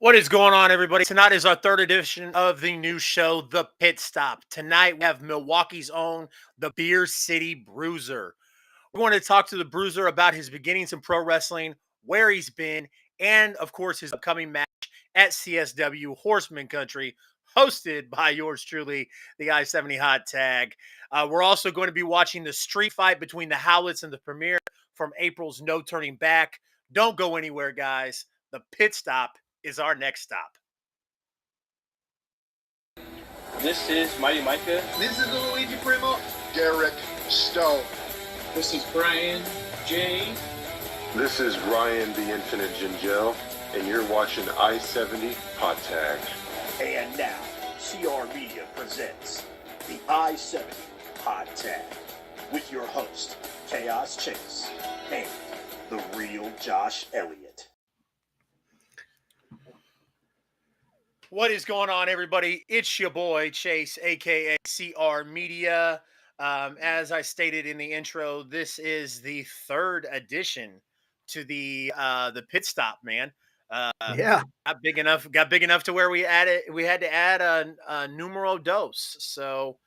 What is going on, everybody? Tonight is our third edition of the new show, The Pit Stop. Tonight, we have Milwaukee's own, the Beer City Bruiser. We want to talk to the Bruiser about his beginnings in pro wrestling, where he's been, and, of course, his upcoming match at CSW Horsemen Country, hosted by yours truly, the I-70 Hot Tag. We're also going to be watching the street fight between the Howletts and the Premiere from April's No Turning Back. Don't go anywhere, guys. The Pit Stop is our next stop. This is Mighty Micah. This is Luigi Primo. Derek Stowe. This is Brian J. This is Ryan the Infinite Gingell, and you're watching I-70 Hot Tag. And now, CR Media presents the I-70 Hot Tag with your host, Chaos Chase, and the real Josh Elliott. What is going on, everybody? It's your boy, Chase, a.k.a. CR Media. As I stated in the intro, this is the third addition to the Pit Stop, man. Got big enough to where we had to add a numero dos. So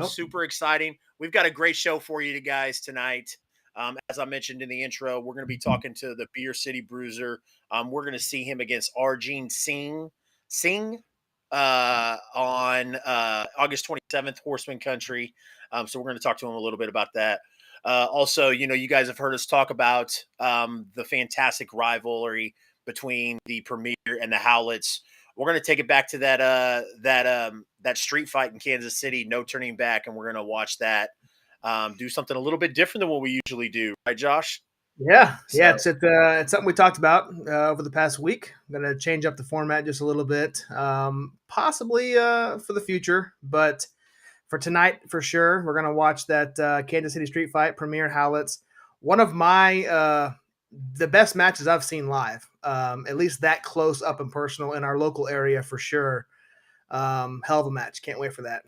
super exciting. We've got a great show for you guys tonight. As I mentioned in the intro, we're going to be talking to the Beer City Bruiser. We're going to see him against Arjun Singh on August 27th, Horseman Country. So we're going to talk to him a little bit about that. Also, you guys have heard us talk about the fantastic rivalry between the Premiere and the Howletts. We're going to take it back to that street fight in Kansas City, No Turning Back, and we're going to watch that. Do something a little bit different than what we usually do, right, Josh? It's something we talked about over the past week. I'm going to change up the format just a little bit, possibly for the future, but for tonight, for sure, we're going to watch that Kansas City street fight, Premiere Howletts. One of my the best matches I've seen live, at least that close up and personal in our local area for sure. Hell of a match. Can't wait for that.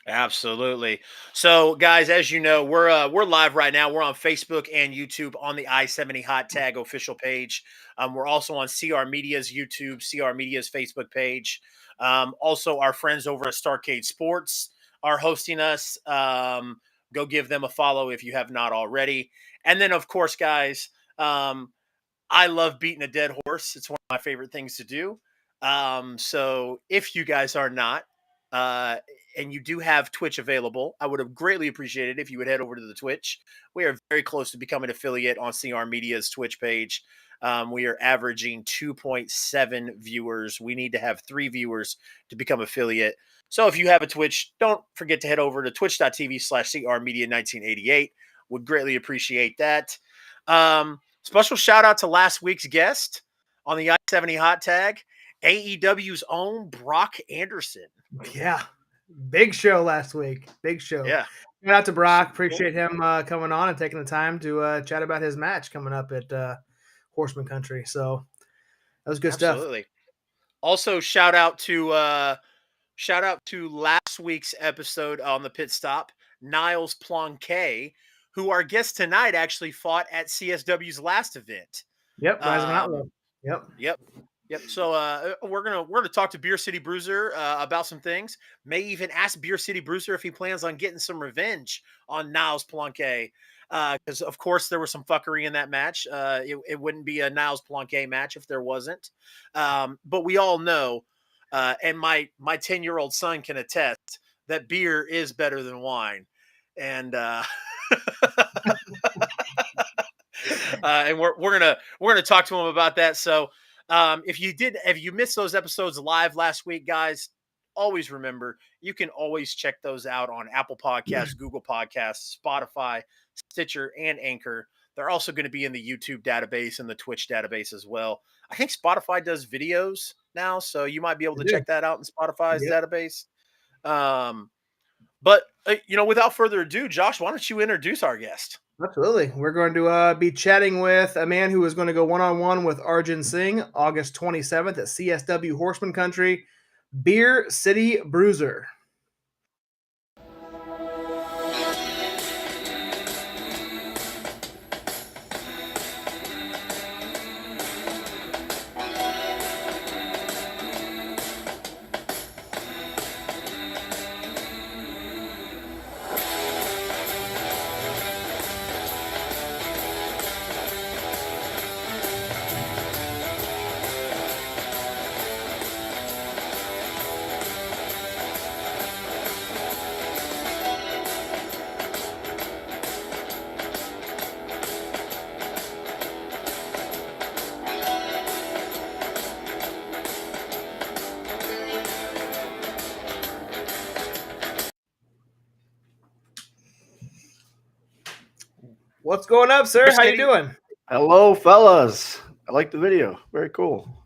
Absolutely. So, guys, as you know, we're live right now. We're on Facebook and YouTube on the I-70 Hot Tag official page. We're also on CR Media's YouTube, CR Media's Facebook page. Also, our friends over at Starcade Sports are hosting us. Go give them a follow if you have not already. And then, of course, guys, I love beating a dead horse. It's one of my favorite things to do. So if you guys are not, and you do have Twitch available, I would have greatly appreciated if you would head over to the Twitch. We are very close to becoming an affiliate on CR Media's Twitch page. We are averaging 2.7 viewers. We need to have 3 viewers to become affiliate. So if you have a Twitch, don't forget to head over to twitch.tv/CRmedia1988. Would greatly appreciate that. Special shout out to last week's guest on the I-70 Hot Tag, AEW's own Brock Anderson. Yeah. Big show last week. Big show. Yeah. Shout out to Brock. Appreciate him coming on and taking the time to chat about his match coming up at Horseman Country. So that was good Absolutely. Stuff. Also, shout out to last week's episode on the Pit Stop, Niles Planquet, who our guest tonight actually fought at CSW's last event. Yep. Rise of an Outlaw. Yep. So we're gonna talk to Beer City Bruiser about some things. May even ask Beer City Bruiser if he plans on getting some revenge on Niles Planquet, because of course there was some fuckery in that match. It wouldn't be a Niles Planquet match if there wasn't. But we all know, and my 10-year-old son can attest that beer is better than wine, and and we're gonna talk to him about that. So. If you missed those episodes live last week, guys, always remember, you can always check those out on Apple Podcasts, Google Podcasts, Spotify, Stitcher, and Anchor. They're also going to be in the YouTube database and the Twitch database as well. I think Spotify does videos now, so you might be able to check that out in Spotify's database. But without further ado, Josh, why don't you introduce our guest? Absolutely. We're going to be chatting with a man who is going to go one-on-one with Arjun Singh August 27th at CSW Horsemen Country, Beer City Bruiser. What's going up, sir? How you doing? Hello, fellas. I like the video. Very cool.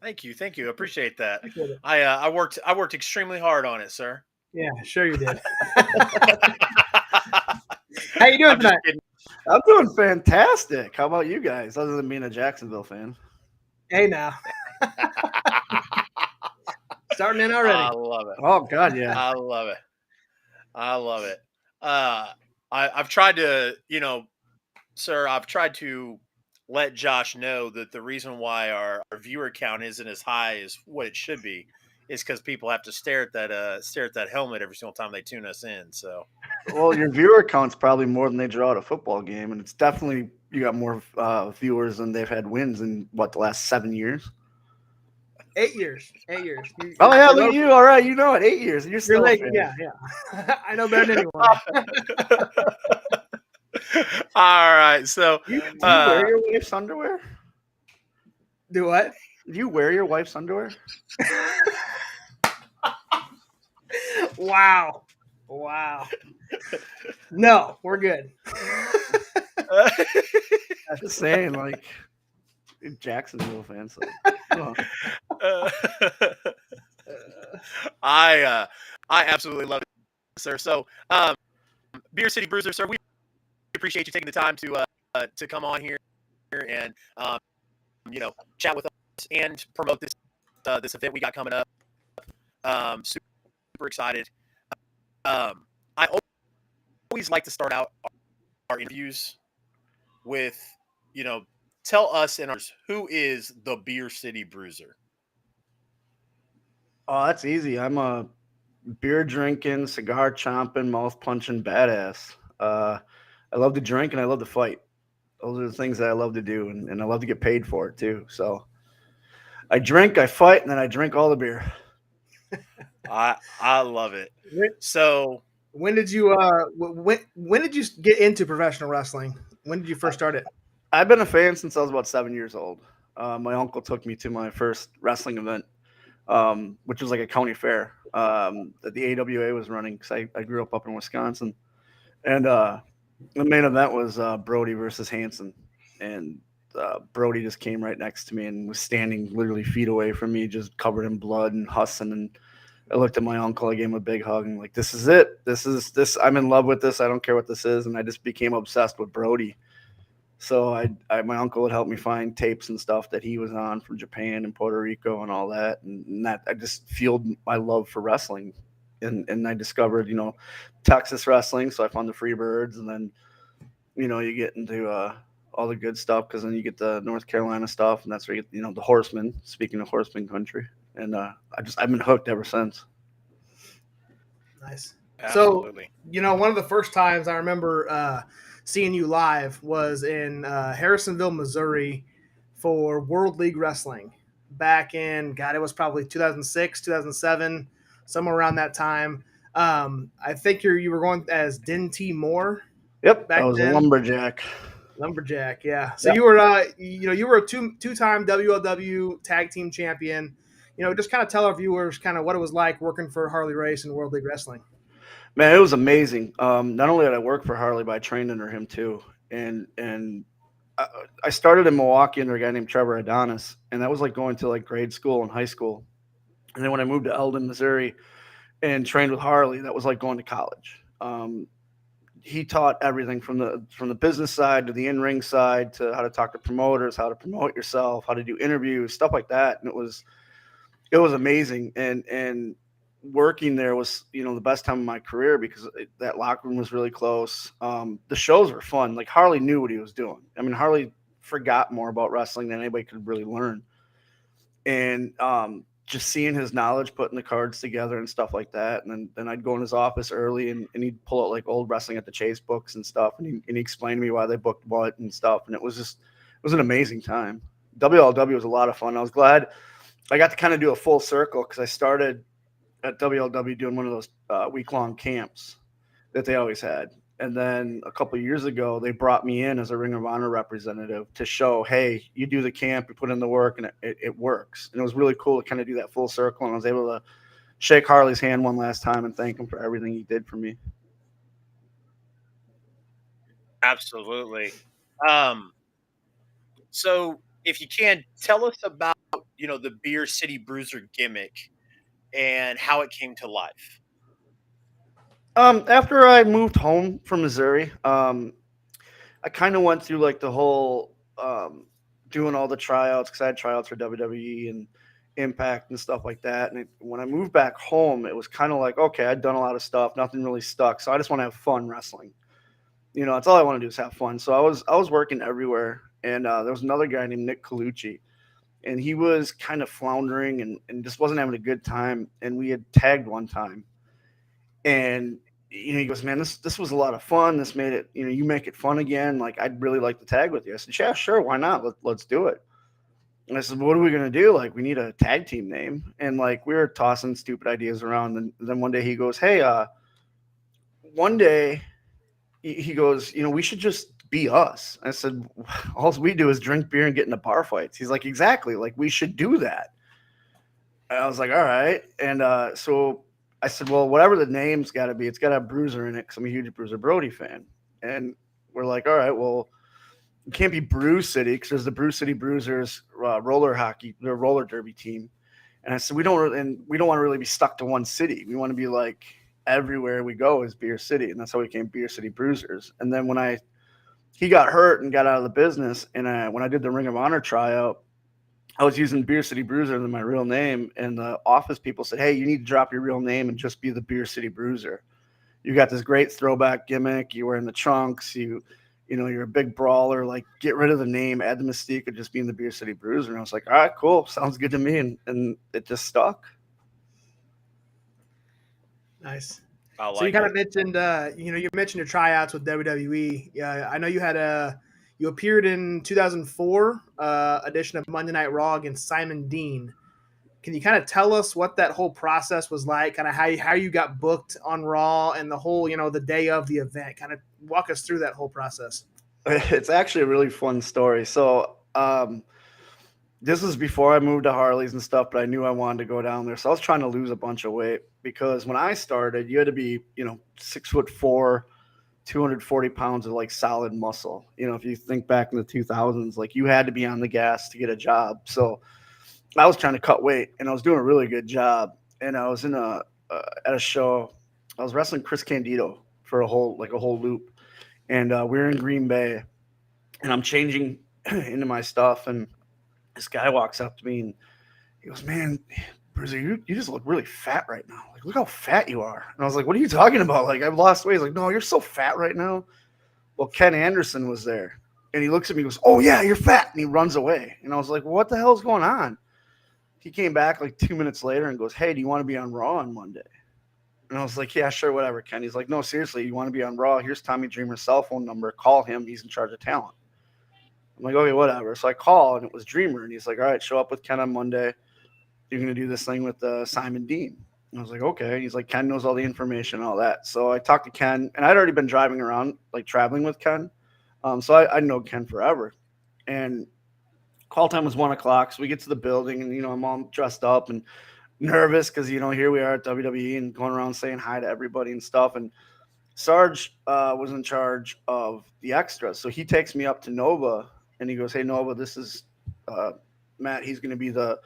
Thank you. Appreciate that. Appreciate it. I worked extremely hard on it, sir. Yeah, sure you did. How you doing tonight? I'm doing fantastic. How about you guys? Other than being a Jacksonville fan. Hey now. Starting in already. I love it. Oh God, yeah. I love it. I've tried to, sir, I've tried to let Josh know that the reason why our viewer count isn't as high as what it should be is because people have to stare at that helmet every single time they tune us in. So, Well, your viewer count's probably more than they draw at a football game, and it's definitely you got more viewers than they've had wins in the last 7 years. 8 years. 8 years. Oh yeah, look at you. All right, you know it. 8 years. You're still late. Yeah. I know better than anyone. all right. So, do you wear your wife's underwear? Do what? Do you wear your wife's underwear? Wow. No, we're good. I'm just saying, like, Jacksonville fans. So, I absolutely love it, sir. So, Beer City Bruiser, sir, we appreciate you taking the time to come on here and chat with us and promote this event we got coming up. Super excited. I always like to start out our interviews with, tell us and ours, who is the Beer City Bruiser? Oh, that's easy. I'm a beer drinking, cigar chomping, mouth punching badass. I love to drink and I love to fight. Those are the things that I love to do, and I love to get paid for it too. So I drink, I fight, and then I drink all the beer. I love it. So when did you when did you get into professional wrestling? When did you first start it? I've been a fan since I was about 7 years old. My uncle took me to my first wrestling event, which was like a county fair that the AWA was running because I grew up in Wisconsin. And the main event was Brody versus Hanson. And Brody just came right next to me and was standing literally feet away from me, just covered in blood and hussing. And I looked at my uncle, I gave him a big hug, and like, this is it. This is this. I'm in love with this. I don't care what this is. And I just became obsessed with Brody. So my uncle would help me find tapes and stuff that he was on from Japan and Puerto Rico and all that. And that I just fueled my love for wrestling. And I discovered, Texas wrestling. So I found the Freebirds, and then, you get into all the good stuff because then you get the North Carolina stuff, and that's where you get, the Horsemen, speaking of Horsemen Country. And I've been hooked ever since. Nice. Absolutely. So, one of the first times I remember seeing you live was in Harrisonville, Missouri for World League Wrestling back in, God, it was probably 2006, 2007, somewhere around that time. I think you were going as Din T. Moore. Yep, I was a lumberjack. Lumberjack, yeah. So you were, you were a two-time WLW tag team champion. Just kind of tell our viewers kind of what it was like working for Harley Race and World League Wrestling. Man, it was amazing. Not only did I work for Harley, but I trained under him too. And I started in Milwaukee under a guy named Trevor Adonis, and that was like going to like grade school and high school. And then when I moved to Eldon, Missouri, and trained with Harley, that was like going to college. He taught everything from the business side to the in-ring side to how to talk to promoters, how to promote yourself, how to do interviews, stuff like that. And it was amazing. And working there was, the best time of my career because that locker room was really close. The shows were fun. Like Harley knew what he was doing. I mean, Harley forgot more about wrestling than anybody could really learn. And just seeing his knowledge, putting the cards together and stuff like that. And then I'd go in his office early and he'd pull out like old wrestling at the Chase books and stuff. And he explained to me why they booked what and stuff. And it was an amazing time. WLW was a lot of fun. I was glad I got to kind of do a full circle because I started at WLW doing one of those week-long camps that they always had. And then a couple of years ago, they brought me in as a Ring of Honor representative to show, hey, you do the camp, you put in the work, and it works. And it was really cool to kind of do that full circle. And I was able to shake Harley's hand one last time and thank him for everything he did for me. Absolutely. Um, so if you can tell us about, the Beer City Bruiser gimmick and how it came to life. After I moved home from Missouri, I kind of went through like the whole doing all the tryouts because I had tryouts for WWE and Impact and stuff like that. And when I moved back home, it was kind of like, okay, I'd done a lot of stuff, nothing really stuck, so I just want to have fun wrestling. That's all I want to do is have fun. So I was working everywhere, and there was another guy named Nick Colucci, and he was kind of floundering and just wasn't having a good time. And we had tagged one time, and he goes, "Man, this was a lot of fun. This made it, you make it fun again. Like, I'd really like to tag with you." I said, "Yeah, sure, why not? Let's do it." And I said, "What are we gonna do? Like, we need a tag team name." And like we were tossing stupid ideas around. And then one day he goes, "Hey, one day," he goes, "We should just be us." I said, "All we do is drink beer and get into bar fights." He's like, "Exactly. Like, we should do that." And I was like, "All right." And so I said, "Well, whatever the name's got to be, it's got to have Bruiser in it because I'm a huge Bruiser Brody fan." And we're like, "All right, well, it can't be Brew City because there's the Brew City Bruisers roller hockey, their roller derby team." And I said, we don't want to really be stuck to one city. We want to be like everywhere we go is Beer City." And that's how we became Beer City Bruisers. And then when he got hurt and got out of the business, and when I did the Ring of Honor tryout, I was using Beer City Bruiser than my real name, and the office people said, "Hey, you need to drop your real name and just be the Beer City Bruiser. You got this great throwback gimmick. You were in the trunks. You're a big brawler. Like, get rid of the name, add the mystique of just being the Beer City Bruiser." And I was like, "All right, cool, sounds good to me," and it just stuck. Nice. I So you like kind it. of mentioned, you mentioned your tryouts with WWE. Yeah, I know you appeared in 2004 edition of Monday Night Raw against Simon Dean. Can you kind of tell us what that whole process was like? Kind of how you got booked on Raw and the whole, the day of the event. Kind of walk us through that whole process. It's actually a really fun story. So this was before I moved to Harley's and stuff, but I knew I wanted to go down there. So I was trying to lose a bunch of weight because when I started, you had to be, 6'4", 240 pounds of like solid muscle. If you think back in the 2000s, like you had to be on the gas to get a job. So I was trying to cut weight and I was doing a really good job. And I was at a show. I was wrestling Chris Candido for a whole loop. And we were in Green Bay and I'm changing into my stuff. And this guy walks up to me and he goes, "Man, Bruiser, you just look really fat right now. Like, look how fat you are." And I was like, "What are you talking about? Like, I've lost weight." He's like, "No, you're so fat right now." Well, Ken Anderson was there and he looks at me and goes, "Oh yeah, you're fat." And he runs away. And I was like, "What the hell's going on?" He came back like 2 minutes later and goes, "Hey, do you want to be on Raw on Monday?" And I was like, "Yeah, sure, whatever, Ken." He's like, "No, seriously, you want to be on Raw? Here's Tommy Dreamer's cell phone number. Call him. He's in charge of talent." I'm like, "Okay, whatever." So I call and it was Dreamer. And he's like, "All right, show up with Ken on Monday. You're going to do this thing with Simon Dean." And I was like, "Okay." And he's like, "Ken knows all the information and all that." So I talked to Ken and I'd already been driving around, like traveling with Ken. So I know Ken forever. And call time was 1:00. So we get to the building and, I'm all dressed up and nervous because, here we are at WWE and going around saying hi to everybody and stuff. And Sarge was in charge of the extras. So he takes me up to Nova and he goes, "Hey, Nova, this is Matt. He's going to be the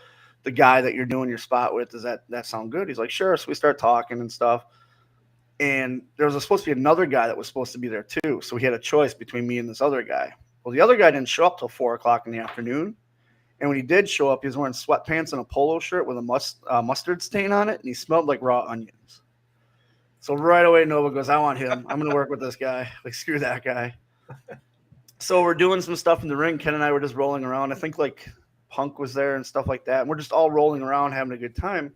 guy that you're doing your spot with. Does that sound good?" He's like, "Sure." So we start talking and stuff. And there was supposed to be another guy that was supposed to be there too. So he had a choice between me and this other guy. Well, the other guy didn't show up till 4:00 in the afternoon. And when he did show up, he was wearing sweatpants and a polo shirt with a mustard stain on it. And he smelled like raw onions. So right away, Nova goes, "I want him. I'm going to work with this guy. Like, screw that guy." So we're doing some stuff in the ring. Ken and I were just rolling around. I think like Punk was there and stuff like that. And we're just all rolling around having a good time.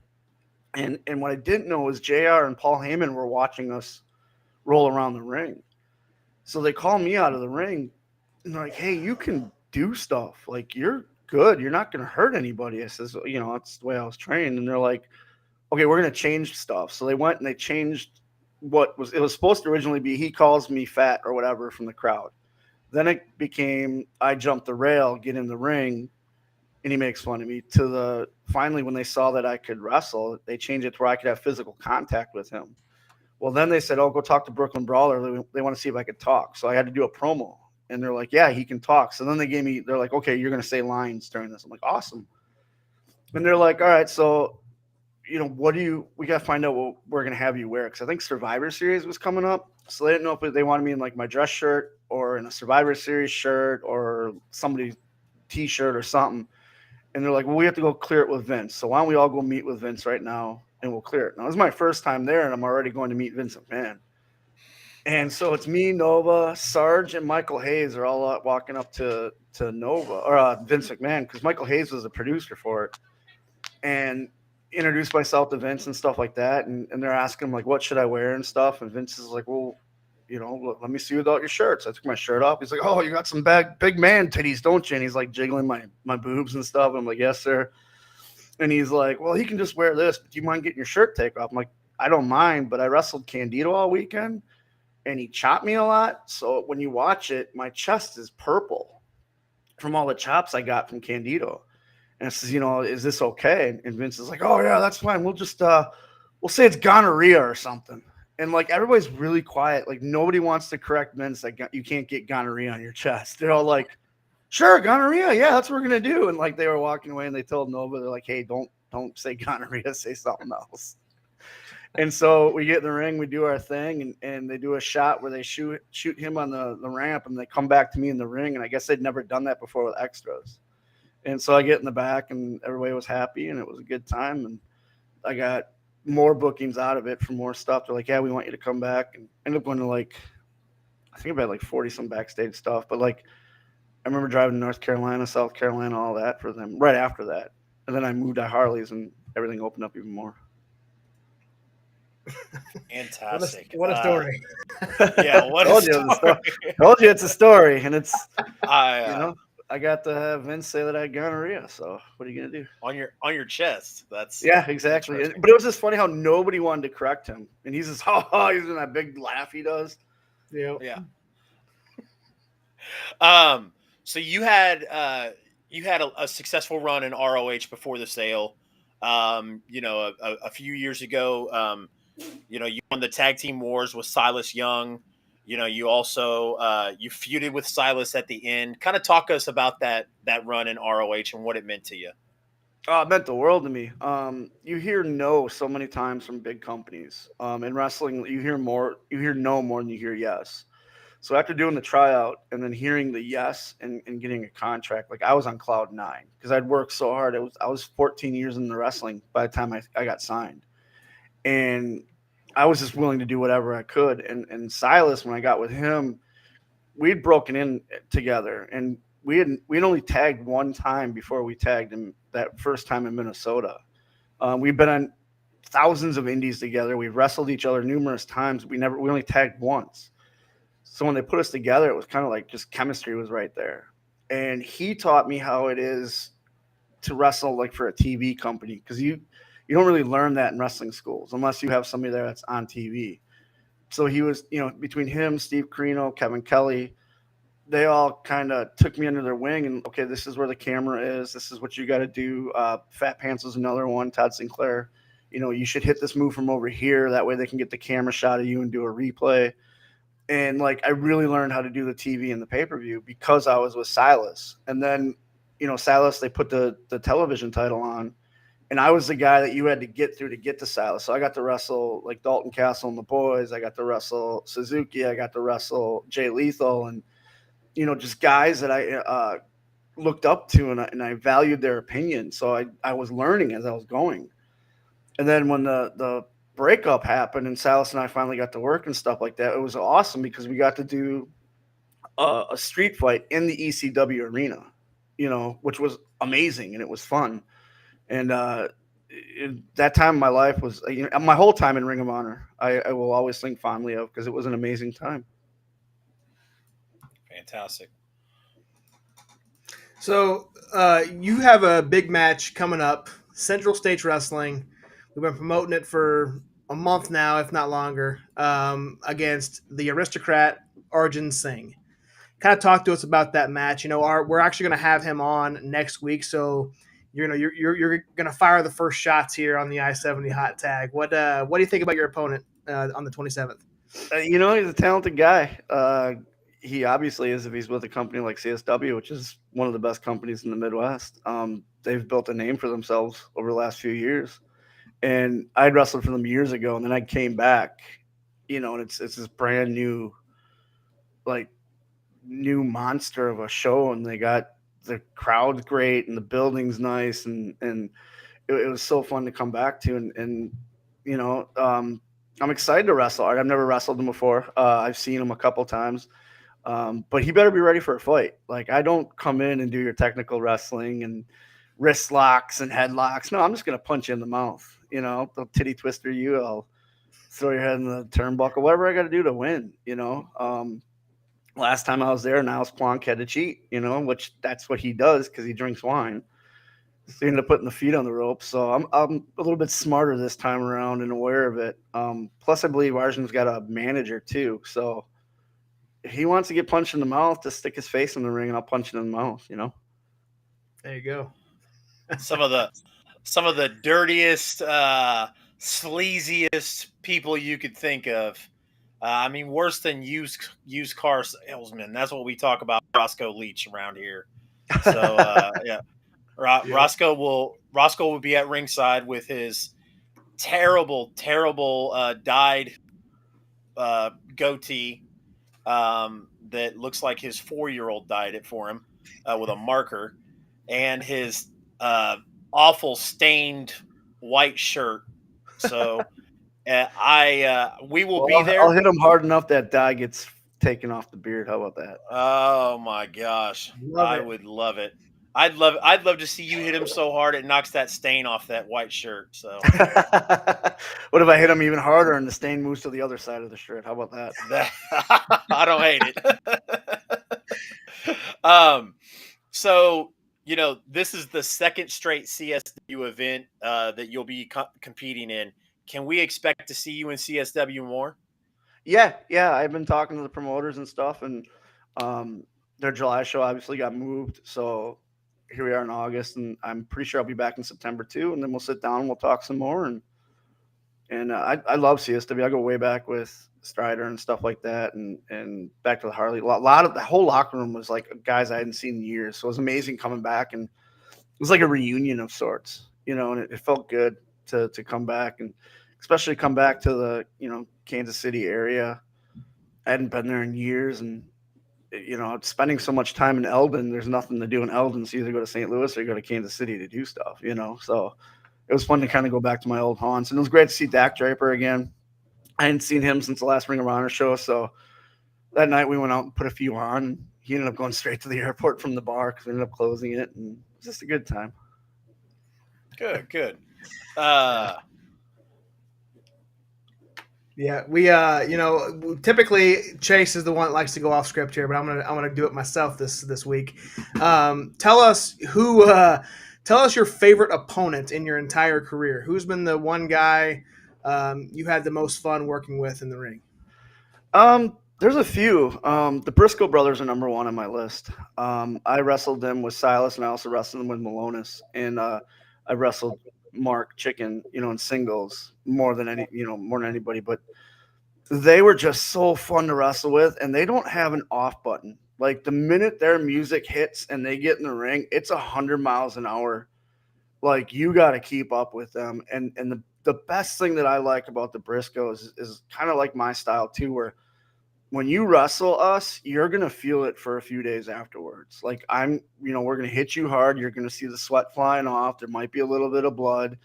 And what I didn't know was JR and Paul Heyman were watching us roll around the ring. So they call me out of the ring and they're like, "Hey, you can do stuff. Like, you're good. You're not going to hurt anybody." I says, "That's the way I was trained." And they're like, "Okay, we're going to change stuff." So they went and they changed it was supposed to originally be, he calls me fat or whatever from the crowd. Then it became, I jump the rail, get in the ring, and he makes fun of me. Finally, when they saw that I could wrestle, they changed it to where I could have physical contact with him, Well, then they said, "Oh, go talk to Brooklyn Brawler. They want to see if I could talk." So I had to do a promo, and they're like, "Yeah, he can talk." So then they're like, "Okay, you're going to say lines during this." I'm like, "Awesome." And they're like, "All right, so we got to find out what we're going to have you wear." Because I think Survivor Series was coming up. So they didn't know if they wanted me in like my dress shirt or in a Survivor Series shirt or somebody's t-shirt or something. And they're like, "Well, we have to go clear it with Vince. So why don't we all go meet with Vince right now and we'll clear it." Now, this is my first time there, and I'm already going to meet Vince McMahon. And so it's me, Nova, Sarge, and Michael Hayes are all walking up to Nova or Vince McMahon, because Michael Hayes was the producer for it, and introduced myself to Vince and stuff like that. And they're asking him like, "What should I wear?" and stuff. And Vince is like, "Well, let me see without your shirts." I took my shirt off. He's like, "Oh, you got some big man titties, don't you?" And he's like jiggling my boobs and stuff. I'm like, "Yes, sir." And he's like, "Well, he can just wear this, but do you mind getting your shirt taken off?" I'm like, "I don't mind, but I wrestled Candido all weekend, and he chopped me a lot. So when you watch it, my chest is purple from all the chops I got from Candido." And I says, "Is this okay?" And Vince is like, "Oh yeah, that's fine. We'll just we'll say it's gonorrhea or something." And like everybody's really quiet. Like nobody wants to correct Vince that you can't get gonorrhea on your chest. They're all like, "Sure, gonorrhea. Yeah, that's what we're gonna do." And like they were walking away, and they told Nova, they're like, "Hey, don't say gonorrhea. Say something else." And so we get in the ring, we do our thing, and they do a shot where they shoot him on the ramp, and they come back to me in the ring. And I guess they'd never done that before with extras. And so I get in the back, and everybody was happy, and it was a good time. And I got more bookings out of it for more stuff. They're like, "Yeah, we want you to come back." And I ended up going to I think about 40 some backstage stuff. But I remember driving to North Carolina, South Carolina, all that for them right after that. And then I moved to Harley's, and everything opened up even more. Fantastic. What a story. Yeah, what a story. Told you it's a story, and it's I got to have Vince say that I had gonorrhea. So what are you gonna do? on your chest. That's Exactly. But it was just funny how nobody wanted to correct him, and he's just he's doing that big laugh he does. Yeah. So you had a successful run in ROH before the sale. A few years ago, you won the tag team wars with Silas Young. You also you feuded with Silas at the end. Kind of talk us about that run in ROH and what it meant to you. Oh, it meant the world to me. You hear no so many times from big companies. In wrestling, you hear no more than you hear yes. So after doing the tryout and then hearing the yes and getting a contract, I was on cloud 9 because I'd worked so hard. I was 14 years in the wrestling by the time I got signed. And I was just willing to do whatever I could. And Silas, when I got with him, we'd broken in together, and we'd only tagged one time before we tagged him that first time in Minnesota. We've been on thousands of indies together. We've wrestled each other numerous times. We only tagged once. So when they put us together, it was kind of like just chemistry was right there. And he taught me how it is to wrestle for a TV company, because you don't really learn that in wrestling schools unless you have somebody there that's on TV. So he was, between him, Steve Carino, Kevin Kelly, they all kind of took me under their wing and, okay, this is where the camera is. This is what you got to do. Fat Pants was another one, Todd Sinclair. You should hit this move from over here. That way they can get the camera shot of you and do a replay. And I really learned how to do the TV and the pay-per-view because I was with Silas. And then, Silas, they put the television title on. And I was the guy that you had to get through to get to Silas. So I got to wrestle Dalton Castle and the boys. I got to wrestle Suzuki. I got to wrestle Jay Lethal, and just guys that I looked up to, and I valued their opinion. So I was learning as I was going. And then when the breakup happened and Silas and I finally got to work and stuff like that, it was awesome because we got to do a street fight in the ECW arena, which was amazing, and it was fun. And that time in my life was, my whole time in Ring of Honor, I will always think fondly of, because it was an amazing time. Fantastic. So you have a big match coming up, Central States Wrestling. We've been promoting it for a month now, if not longer, against the Aristocrat Arjun Singh. Kind of talk to us about that match. We're actually going to have him on next week, so you're going to fire the first shots here on the I-70 hot tag. What do you think about your opponent on the 27th? You know, he's a talented guy. He obviously is if he's with a company like CSW, which is one of the best companies in the Midwest. They've built a name for themselves over the last few years. And I'd wrestled for them years ago, and then I came back, you know, and it's this brand new, like, new monster of a show, and they got the crowd great and the building's nice, and it was so fun to come back to, and you know, I'm excited to wrestle. I've never wrestled him before. I've seen him a couple times, but he better be ready for a fight. Like, I don't come in and do your technical wrestling and wrist locks and headlocks. No, I'm just gonna punch you in the mouth. You know, they'll titty twister you. I'll throw your head in the turnbuckle. Whatever I got to do to win. You know. Last time I was there, Niles Planck had to cheat, you know, which that's what he does because he drinks wine. So he ended up putting the feet on the rope. So I'm a little bit smarter this time around and aware of it. Plus, I believe Arjun's got a manager too. So if he wants to get punched in the mouth, just stick his face in the ring and I'll punch him in the mouth, you know? There you go. Some of the dirtiest, sleaziest people you could think of. I mean, worse than used car salesmen. That's what we talk about Roscoe Leach around here. So yeah, Roscoe will be at ringside with his terrible dyed goatee that looks like his 4-year-old dyed it for him with a marker, and his awful stained white shirt. So. We will be there. I'll hit him hard enough that dye gets taken off the beard. How about that? Oh my gosh, I would love it. I'd love to see you hit him so hard it knocks that stain off that white shirt. So, what if I hit him even harder and the stain moves to the other side of the shirt? How about that? I don't hate it. So, you know, this is the second straight CSW event that you'll be competing in. Can we expect to see you in CSW more? Yeah. I've been talking to the promoters and stuff, and their July show obviously got moved. So here we are in August, and I'm pretty sure I'll be back in September too. And then we'll sit down and we'll talk some more. And I love CSW. I go way back with Strider and stuff like that, and back to the Harley. A lot of the whole locker room was like guys I hadn't seen in years. So it was amazing coming back, and it was like a reunion of sorts, you know. And it felt good to come back, and especially come back to the, you know, Kansas City area. I hadn't been there in years, and, you know, spending so much time in Eldon, there's nothing to do in Eldon. So either go to St. Louis or go to Kansas City to do stuff, you know. So it was fun to kind of go back to my old haunts, and it was great to see Dak Draper again. I hadn't seen him since the last Ring of Honor show, so that night we went out and put a few on. He ended up going straight to the airport from the bar because we ended up closing it, and it was just a good time. Good. Yeah, we you know, typically Chase is the one that likes to go off script here, but I'm gonna do it myself this week. Tell us your favorite opponent in your entire career. Who's been the one guy you had the most fun working with in the ring? There's a few. The Briscoe brothers are number one on my list. I wrestled them with Silas, and I also wrestled them with Malonis, and I wrestled Mark Chicken, you know, in singles more than anybody. But they were just so fun to wrestle with, and they don't have an off button. Like, the minute their music hits and they get in the ring, it's 100 miles an hour. Like, you got to keep up with them. And the best thing that I like about the Briscoes is kind of like my style too, where when you wrestle us, you're going to feel it for a few days afterwards. Like, we're going to hit you hard. You're going to see the sweat flying off. There might be a little bit of blood,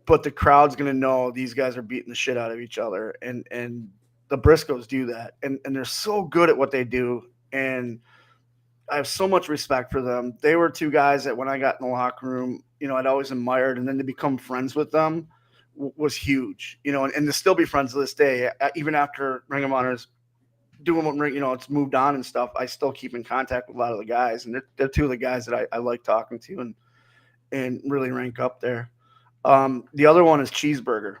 but the crowd's going to know these guys are beating the shit out of each other. And the Briscoes do that. And they're so good at what they do. And I have so much respect for them. They were two guys that when I got in the locker room, you know, I'd always admired, and then to become friends with them was huge, you know, and to still be friends to this day, even after Ring of Honor's doing what, you know, it's moved on and stuff, I still keep in contact with a lot of the guys, and they're two of the guys that I like talking to and really rank up there. The other one is Cheeseburger.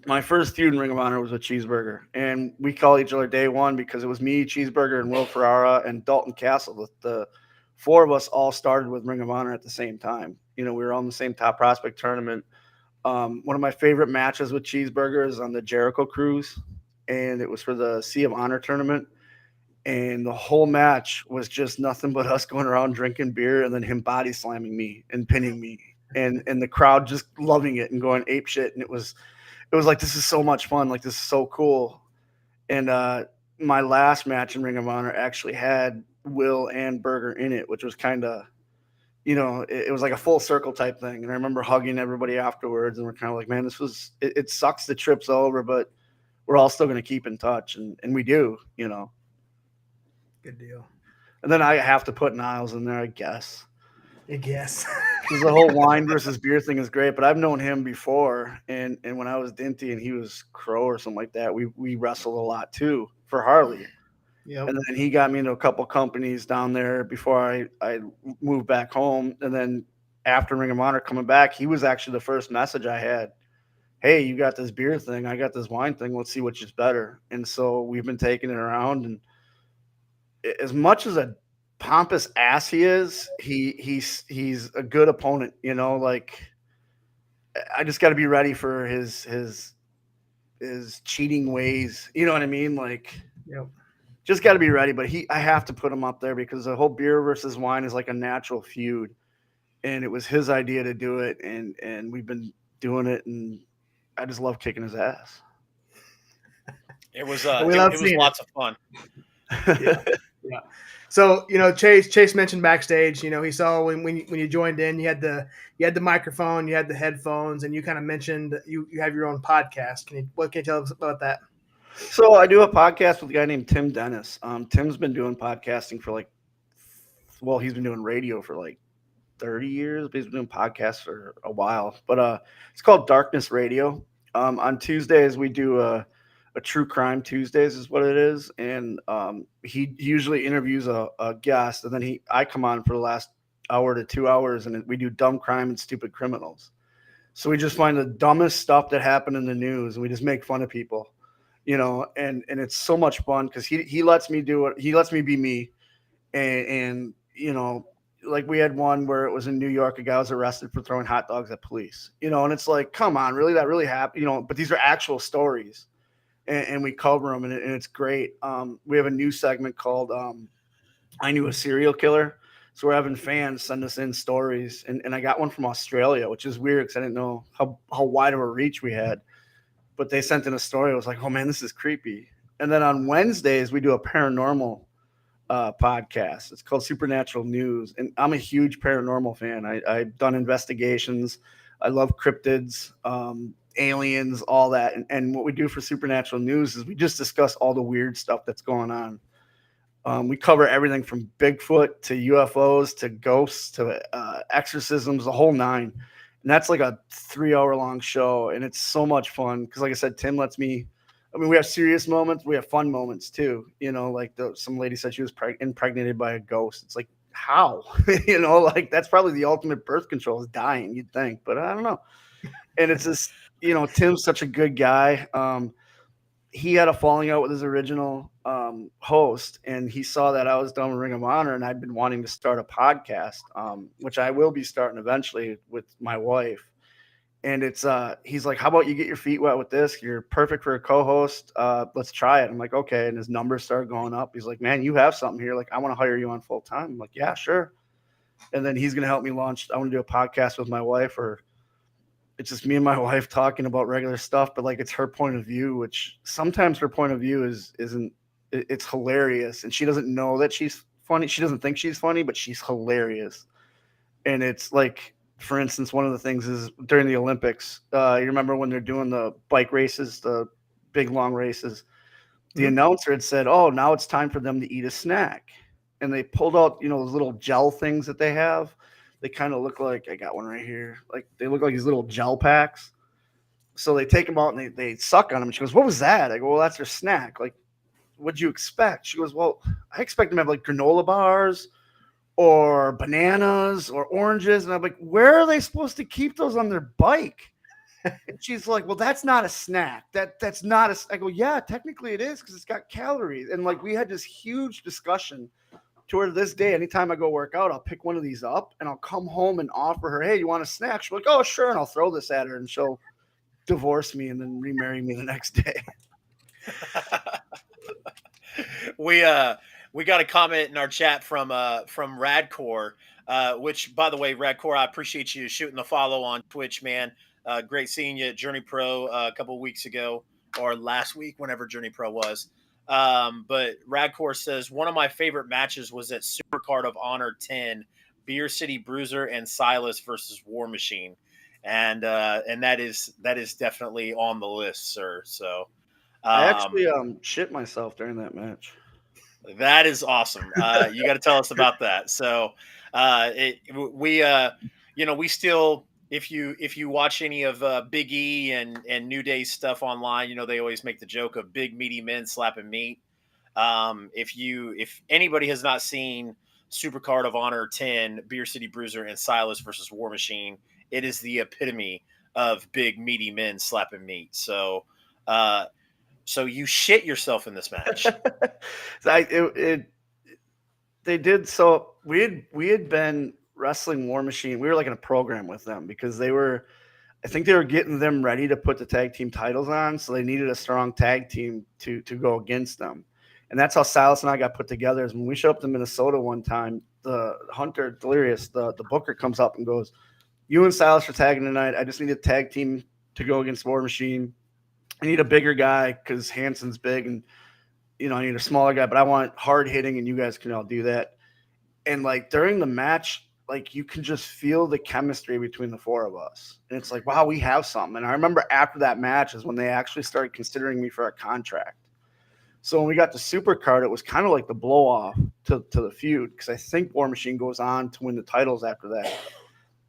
My first feud in Ring of Honor was with Cheeseburger, and we call each other Day One because it was me, Cheeseburger, and Will Ferrara and Dalton Castle. The four of us all started with Ring of Honor at the same time. You know, we were on the same Top Prospect tournament. One of my favorite matches with cheeseburgers on the Jericho Cruise, and it was for the Sea of Honor tournament. And the whole match was just nothing but us going around drinking beer and then him body slamming me and pinning me, and the crowd just loving it and going ape shit. And it was like, this is so much fun. Like, this is so cool. And my last match in Ring of Honor actually had Will and Berger in it, which was kind of, it was like a full circle type thing. And I remember hugging everybody afterwards, and we're kind of like, man, it sucks the trip's over, but we're all still going to keep in touch. And we do, Good deal. And then I have to put Niles in there, I guess. Because the whole wine versus beer thing is great, but I've known him before. And when I was Dinty and he was Crow or something like that, we wrestled a lot too for Harley. Yep. And then he got me into a couple companies down there before I moved back home. And then after Ring of Honor coming back, he was actually the first message I had. Hey, you got this beer thing, I got this wine thing. Let's see which is better. And so we've been taking it around. And as much as a pompous ass he is, he's a good opponent. Like, I just got to be ready for his cheating ways. You know what I mean? Like, yep. Just got to be ready. But I have to put him up there because the whole beer versus wine is like a natural feud, and it was his idea to do it, and we've been doing it, and I just love kicking his ass. It was lots of fun. Yeah. So, Chase mentioned backstage, he saw when you joined in, you had the microphone, you had the headphones, and you kind of mentioned you have your own podcast. What can you tell us about that? So I do a podcast with a guy named Tim Dennis. Tim's been doing podcasting for he's been doing radio for like 30 years, but he's been doing podcasts for a while. But it's called Darkness Radio. On Tuesdays we do a True Crime Tuesdays is what it is, and he usually interviews a guest, and then I come on for the last hour to 2 hours, and we do dumb crime and stupid criminals. So we just find the dumbest stuff that happened in the news, and we just make fun of people, and it's so much fun because he lets me do it. He lets me be me, and like we had one where it was in New York, a guy was arrested for throwing hot dogs at police, and it's like, come on, really, that really happened, but these are actual stories. And we cover them, and it's great. We have a new segment called I Knew a Serial Killer. So we're having fans send us in stories. And I got one from Australia, which is weird because I didn't know how wide of a reach we had. But they sent in a story. I was like, oh, man, this is creepy. And then on Wednesdays, we do a paranormal podcast. It's called Supernatural News. And I'm a huge paranormal fan. I've done investigations. I love cryptids. Aliens, all that. And what we do for Supernatural News is we just discuss all the weird stuff that's going on. We cover everything from Bigfoot to UFOs to ghosts to exorcisms, the whole nine. And that's like a 3-hour long show. And it's so much fun because, like I said, Tim lets me. We have serious moments. We have fun moments too. Like some lady said she was impregnated by a ghost. It's like, how? Like that's probably the ultimate birth control is dying, you'd think. But I don't know. And it's just, Tim's such a good guy. He had a falling out with his original host, and he saw that I was done with Ring of Honor, and I'd been wanting to start a podcast, which I will be starting eventually with my wife. And it's he's like, how about you get your feet wet with this? You're perfect for a co-host. Let's try it. I'm like, okay. And his numbers started going up. He's like, man, you have something here. Like, I want to hire you on full time. I'm like, yeah, sure. And then he's going to help me launch. I want to do a podcast with my wife, or it's just me and my wife talking about regular stuff, but like it's her point of view, which sometimes her point of view it's hilarious. And she doesn't know that she's funny. She doesn't think she's funny, but she's hilarious. And it's like, for instance, one of the things is during the Olympics, you remember when they're doing the bike races, the big long races, the announcer had said, oh, now it's time for them to eat a snack. And they pulled out, those little gel things that they have. They kind of look like, I got one right here. Like they look like these little gel packs. So they take them out and they suck on them. She goes, what was that? I go, well, that's their snack. Like, what'd you expect? She goes, well, I expect them to have like granola bars or bananas or oranges. And I'm like, where are they supposed to keep those on their bike? And she's like, well, that's not a snack. That's not a, I go, yeah, technically it is because it's got calories. And like we had this huge discussion to her this day, anytime I go work out, I'll pick one of these up and I'll come home and offer her, hey, you want a snack? She's like, oh, sure. And I'll throw this at her and she'll divorce me and then remarry me the next day. We got a comment in our chat from Radcore, which, by the way, Radcore, I appreciate you shooting the follow on Twitch, man. Great seeing you at Journey Pro a couple of weeks ago, or last week, whenever Journey Pro was. But Radcore says one of my favorite matches was at Supercard of Honor 10, Beer City Bruiser and Silas versus War Machine, and that is definitely on the list, sir. So I actually shit myself during that match. that is awesome. You got to tell us about that. So we still, if you watch any of Big E and New Day's stuff online, they always make the joke of big meaty men slapping meat. If anybody has not seen Supercard of Honor 10, Beer City Bruiser and Silas versus War Machine, it is the epitome of big meaty men slapping meat. So so you shit yourself in this match. They did. So we had been wrestling War Machine. We were like in a program with them because I think they were getting them ready to put the tag team titles on. So they needed a strong tag team to go against them. And that's how Silas and I got put together. Is when we showed up to Minnesota one time, the Hunter Delirious, the booker, comes up and goes, you and Silas are tagging tonight. I just need a tag team to go against War Machine. I need a bigger guy because Hanson's big and, I need a smaller guy, but I want hard hitting and you guys can all do that. And like during the match, like you can just feel the chemistry between the four of us. And it's like, wow, we have something. And I remember after that match is when they actually started considering me for a contract. So when we got to Supercard, it was kind of like the blow off to the feud because I think War Machine goes on to win the titles after that.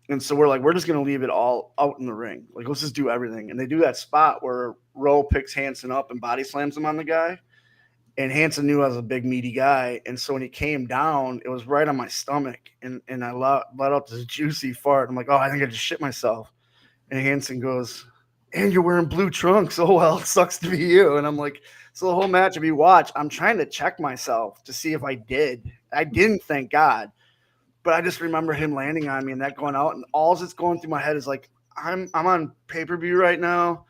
And so we're like, we're just going to leave it all out in the ring. Like, let's just do everything. And they do that spot where Rowe picks Hanson up and body slams him on the guy. And Hanson knew I was a big, meaty guy. And so when he came down, it was right on my stomach. And I let out this juicy fart. I'm like, oh, I think I just shit myself. And Hanson goes, and you're wearing blue trunks. Oh, well, it sucks to be you. And I'm like, so the whole match, if you watch, I'm trying to check myself to see if I did. I didn't, thank God. But I just remember him landing on me and that going out. And all that's going through my head is like, I'm on pay-per-view right now.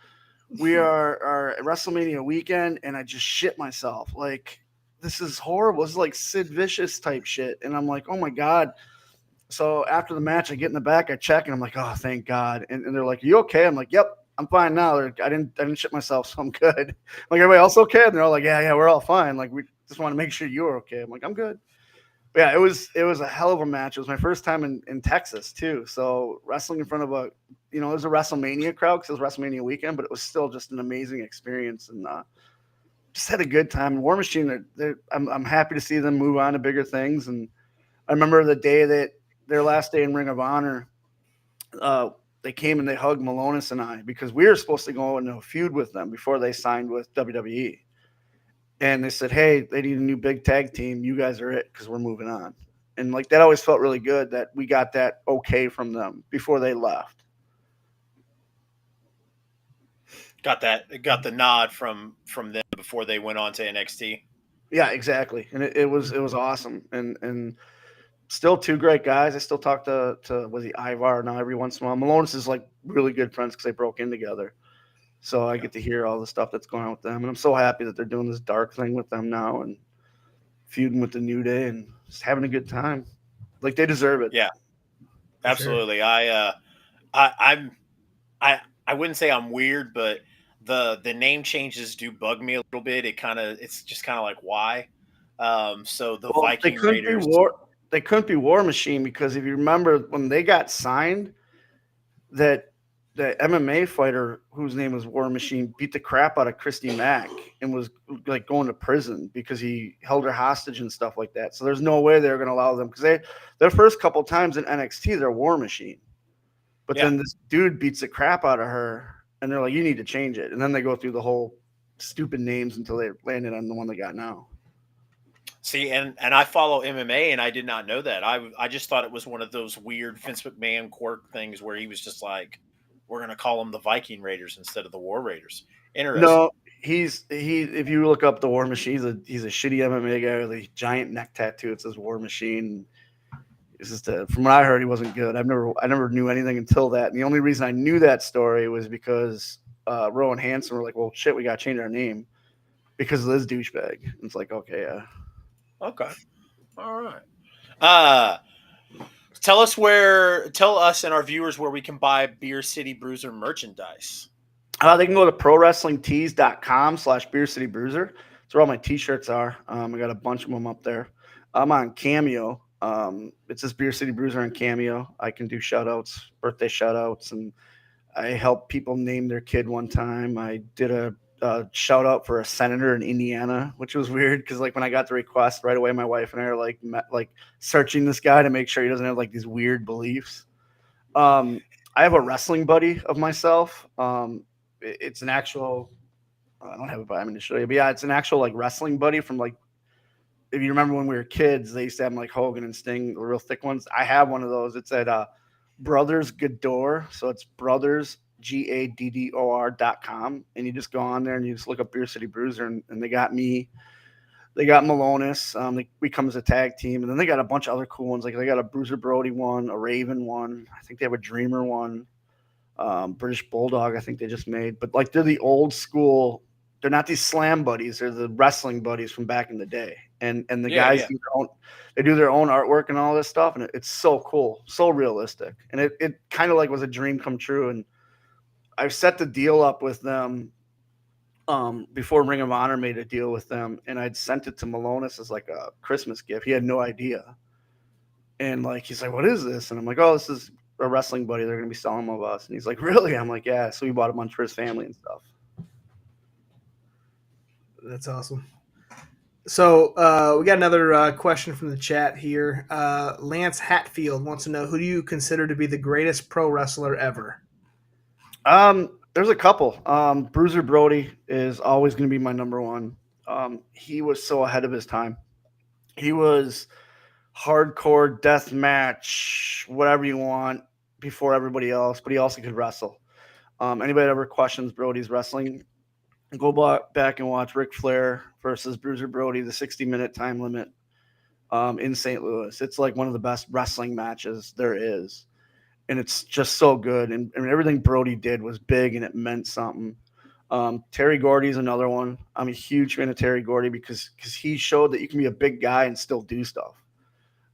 We are at WrestleMania weekend, and I just shit myself. Like, this is horrible. This is like Sid Vicious type shit. And I'm like, oh, my God. So after the match, I get in the back, I check, and I'm like, oh, thank God. And they're like, are you okay? I'm like, yep, I'm fine now. I didn't shit myself, so I'm good. Like, everybody else okay? And they're all like, yeah, we're all fine. Like, we just want to make sure you're okay. I'm like, I'm good. But yeah, it was a hell of a match. It was my first time in Texas, too. So wrestling in front of it was a WrestleMania crowd because it was WrestleMania weekend, but it was still just an amazing experience and just had a good time. War Machine, I'm happy to see them move on to bigger things. And I remember the day that their last day in Ring of Honor, they came and they hugged Malonis and I because we were supposed to go into a feud with them before they signed with WWE. And they said, hey, they need a new big tag team. You guys are it because we're moving on. And like that always felt really good that we got that okay from them before they left. Got the nod from them before they went on to NXT. Yeah, exactly. And it was awesome. And still two great guys. I still talk to was he Ivar now every once in a while. Malonis is like really good friends because they broke in together. So I get to hear all the stuff that's going on with them. And I'm so happy that they're doing this dark thing with them now and feuding with the New Day and just having a good time. Like they deserve it. Yeah, absolutely. Sure. I wouldn't say I'm weird, but the name changes do bug me a little bit. It's just kind of like, why? So the Viking Raiders. They couldn't be War Machine because if you remember when they got signed, that the MMA fighter whose name was War Machine beat the crap out of Christy Mack and was like going to prison because he held her hostage and stuff like that. So there's no way they were going to allow them because their first couple times in NXT, they're War Machine. But then this dude beats the crap out of her and they're like, you need to change it. And then they go through the whole stupid names until they landed on the one they got now. See, and I follow MMA and I did not know that. I just thought it was one of those weird Vince McMahon quirk things where he was just like, we're going to call them the Viking Raiders instead of the War Raiders. Interesting. No, If you look up the War Machine, he's a shitty MMA guy with a giant neck tattoo. It says War Machine. It's just from what I heard, he wasn't good. I never knew anything until that. And the only reason I knew that story was because Rowan Hansen were like, well, shit, we got to change our name because of this douchebag. And it's like, okay, yeah. Okay. All right. Tell us and our viewers where we can buy Beer City Bruiser merchandise. They can go to prowrestlingtees.com/Beer City Bruiser. That's where all my t-shirts are. I got a bunch of them up there. I'm on Cameo. It says Beer City Bruiser on Cameo. I can do shout-outs, birthday shout-outs, and I helped people name their kid one time. I did a shout-out for a senator in Indiana, which was weird because like when I got the request right away, my wife and I are like searching this guy to make sure he doesn't have like these weird beliefs. I have a wrestling buddy of myself. It's an actual I don't have it, but I'm going to show you. But yeah, it's an actual like wrestling buddy from like, if you remember when we were kids, they used to have them like Hogan and Sting, the real thick ones. I have one of those. It's at Brothers Gador. So it's Brothers GADDOR.com. And you just go on there and you just look up Beer City Bruiser, and they got me. They got Malonis. We come as a tag team. And then they got a bunch of other cool ones. Like they got a Bruiser Brody one, a Raven one. I think they have a Dreamer one. British Bulldog, I think they just made. But like they're the old school. They're not these slam buddies. They're the wrestling buddies from back in the day. And the guys do their own artwork and all this stuff. And it's so cool, so realistic. And it kind of like was a dream come true. And I've set the deal up with them before Ring of Honor made a deal with them. And I'd sent it to Malonis as like a Christmas gift. He had no idea. And like, he's like, what is this? And I'm like, oh, this is a wrestling buddy. They're going to be selling them of us. And he's like, really? I'm like, yeah. So we bought a bunch for his family and stuff. That's awesome. So we got another question from the chat here. Lance Hatfield wants to know, who do you consider to be the greatest pro wrestler ever? There's a couple. Bruiser Brody is always going to be my number one. He was so ahead of his time. He was hardcore death match, whatever you want, before everybody else, but he also could wrestle. Anybody that ever questions Brody's wrestling, go back and watch Ric Flair versus Bruiser Brody, the 60-minute time limit in St. Louis. It's like one of the best wrestling matches there is. And it's just so good. And everything Brody did was big and it meant something. Terry Gordy's another one. I'm a huge fan of Terry Gordy because he showed that you can be a big guy and still do stuff.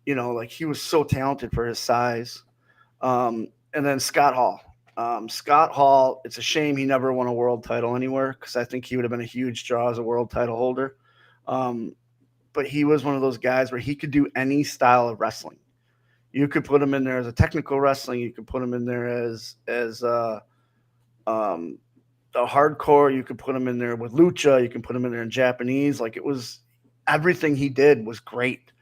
You know, like he was so talented for his size. And then Scott Hall. Scott Hall, it's a shame he never won a world title anywhere because I think he would have been a huge draw as a world title holder. But he was one of those guys where he could do any style of wrestling. You could put him in there as a technical wrestling. You could put him in there as a hardcore. You could put him in there with lucha. You can put him in there in Japanese. Like it was, everything he did was great.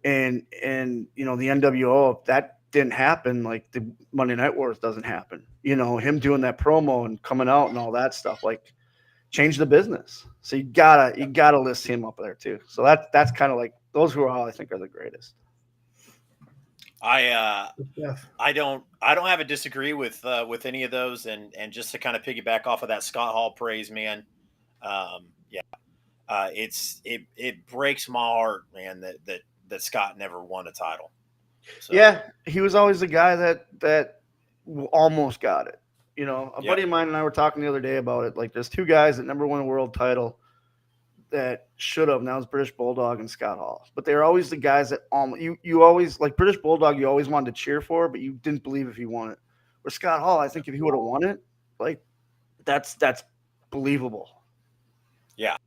And you know, the NWO, if that didn't happen, like the Monday Night Wars doesn't happen. You know, him doing that promo and coming out and all that stuff, like changed the business. So you gotta list him up there too. So that's kind of like, those who are all I think are the greatest. I don't have a disagree with any of those, and just to kind of piggyback off of that Scott Hall praise, man. It breaks my heart, man, that Scott never won a title. So. Yeah, he was always the guy that almost got it. You know, a buddy of mine and I were talking the other day about it. Like, there's two guys that never won a world title that should have. Now it's British Bulldog and Scott Hall. But they're always the guys that you always, like British Bulldog, you always wanted to cheer for, but you didn't believe if he won it. Where Scott Hall, I think if he would have won it, like that's believable. Yeah.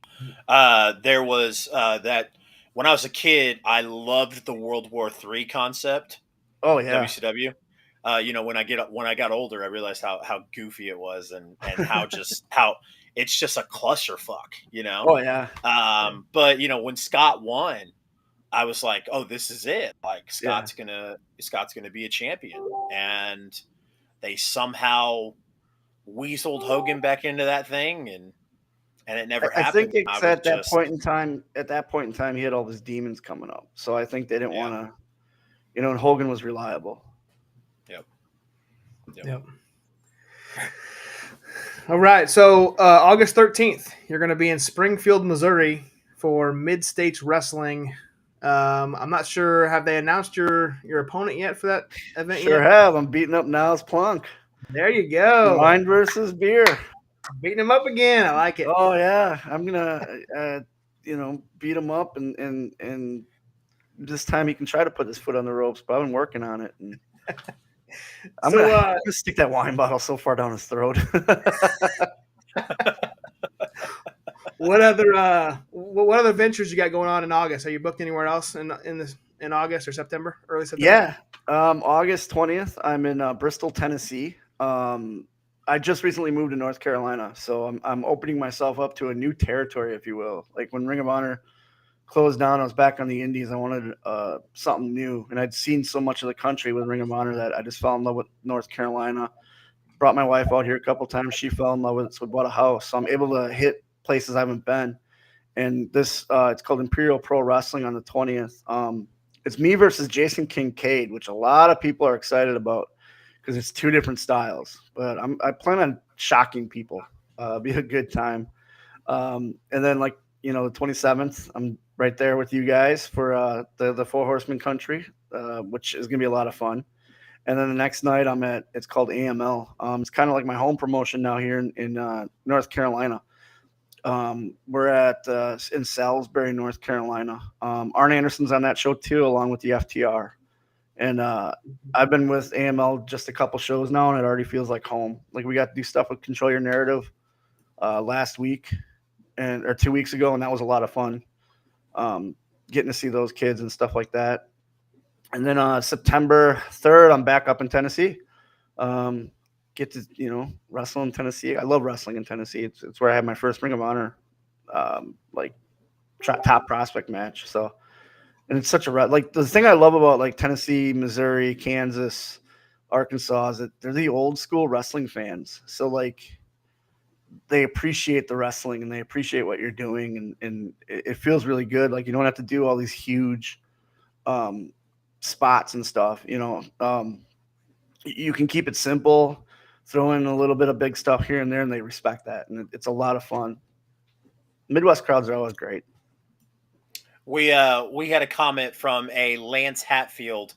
There was that when I was a kid, I loved the World War III concept. Oh yeah. WCW. You know, when I got older, I realized how goofy it was and how it's just a clusterfuck, you know? Oh yeah. But you know, when Scott won, I was like, oh, this is it. Like Scott's gonna be a champion. And they somehow weaseled Hogan back into that thing, and it never happened. I think it's at that point in time, he had all his demons coming up. So I think they didn't want to, you know, and Hogan was reliable. Yep. All right. So August 13th, you're going to be in Springfield, Missouri for Mid-States Wrestling. I'm not sure. Have they announced your opponent yet for that event Sure yet? have. I'm beating up Niles Plunk. There you go. Wine versus beer. Beating him up again. I like it. Oh yeah, I'm gonna beat him up and this time he can try to put his foot on the ropes. But I've been working on it, and I'm So, gonna stick that wine bottle so far down his throat. what other ventures you got going on in August? Are you booked anywhere else in August or September, early September? Yeah, August 20th, I'm in Bristol, Tennessee. I just recently moved to North Carolina, so I'm opening myself up to a new territory, if you will. Like when Ring of Honor closed down, I was back on the Indies. I wanted something new, and I'd seen so much of the country with Ring of Honor that I just fell in love with North Carolina. Brought my wife out here a couple times. She fell in love with it, so we bought a house. So I'm able to hit places I haven't been. And this, it's called Imperial Pro Wrestling on the 20th. It's me versus Jason Kincaid, which a lot of people are excited about because it's two different styles. But I plan on shocking people. Be a good time. And then the 27th, I'm right there with you guys for the Four Horsemen Country, which is gonna be a lot of fun. And then the next night it's called AML. It's kind of like my home promotion now here in North Carolina. We're at in Salisbury, North Carolina. Arn Anderson's on that show too, along with the FTR. And I've been with AML just a couple shows now, and it already feels like home. Like we got to do stuff with Control Your Narrative last week or 2 weeks ago, and that was a lot of fun. Getting to see those kids and stuff like that. And then September 3rd, I'm back up in Tennessee. Get to wrestle in Tennessee. I love wrestling in Tennessee. It's where I had my first Ring of Honor top prospect match. So, and it's such a the thing I love about Tennessee, Missouri, Kansas, Arkansas is that they're the old school wrestling fans. So they appreciate the wrestling and they appreciate what you're doing, and it feels really good. Like you don't have to do all these huge spots and stuff. You can keep it simple, throw in a little bit of big stuff here and there, and they respect that, and it's a lot of fun. Midwest crowds are always great. We had a comment from a Lance Hatfield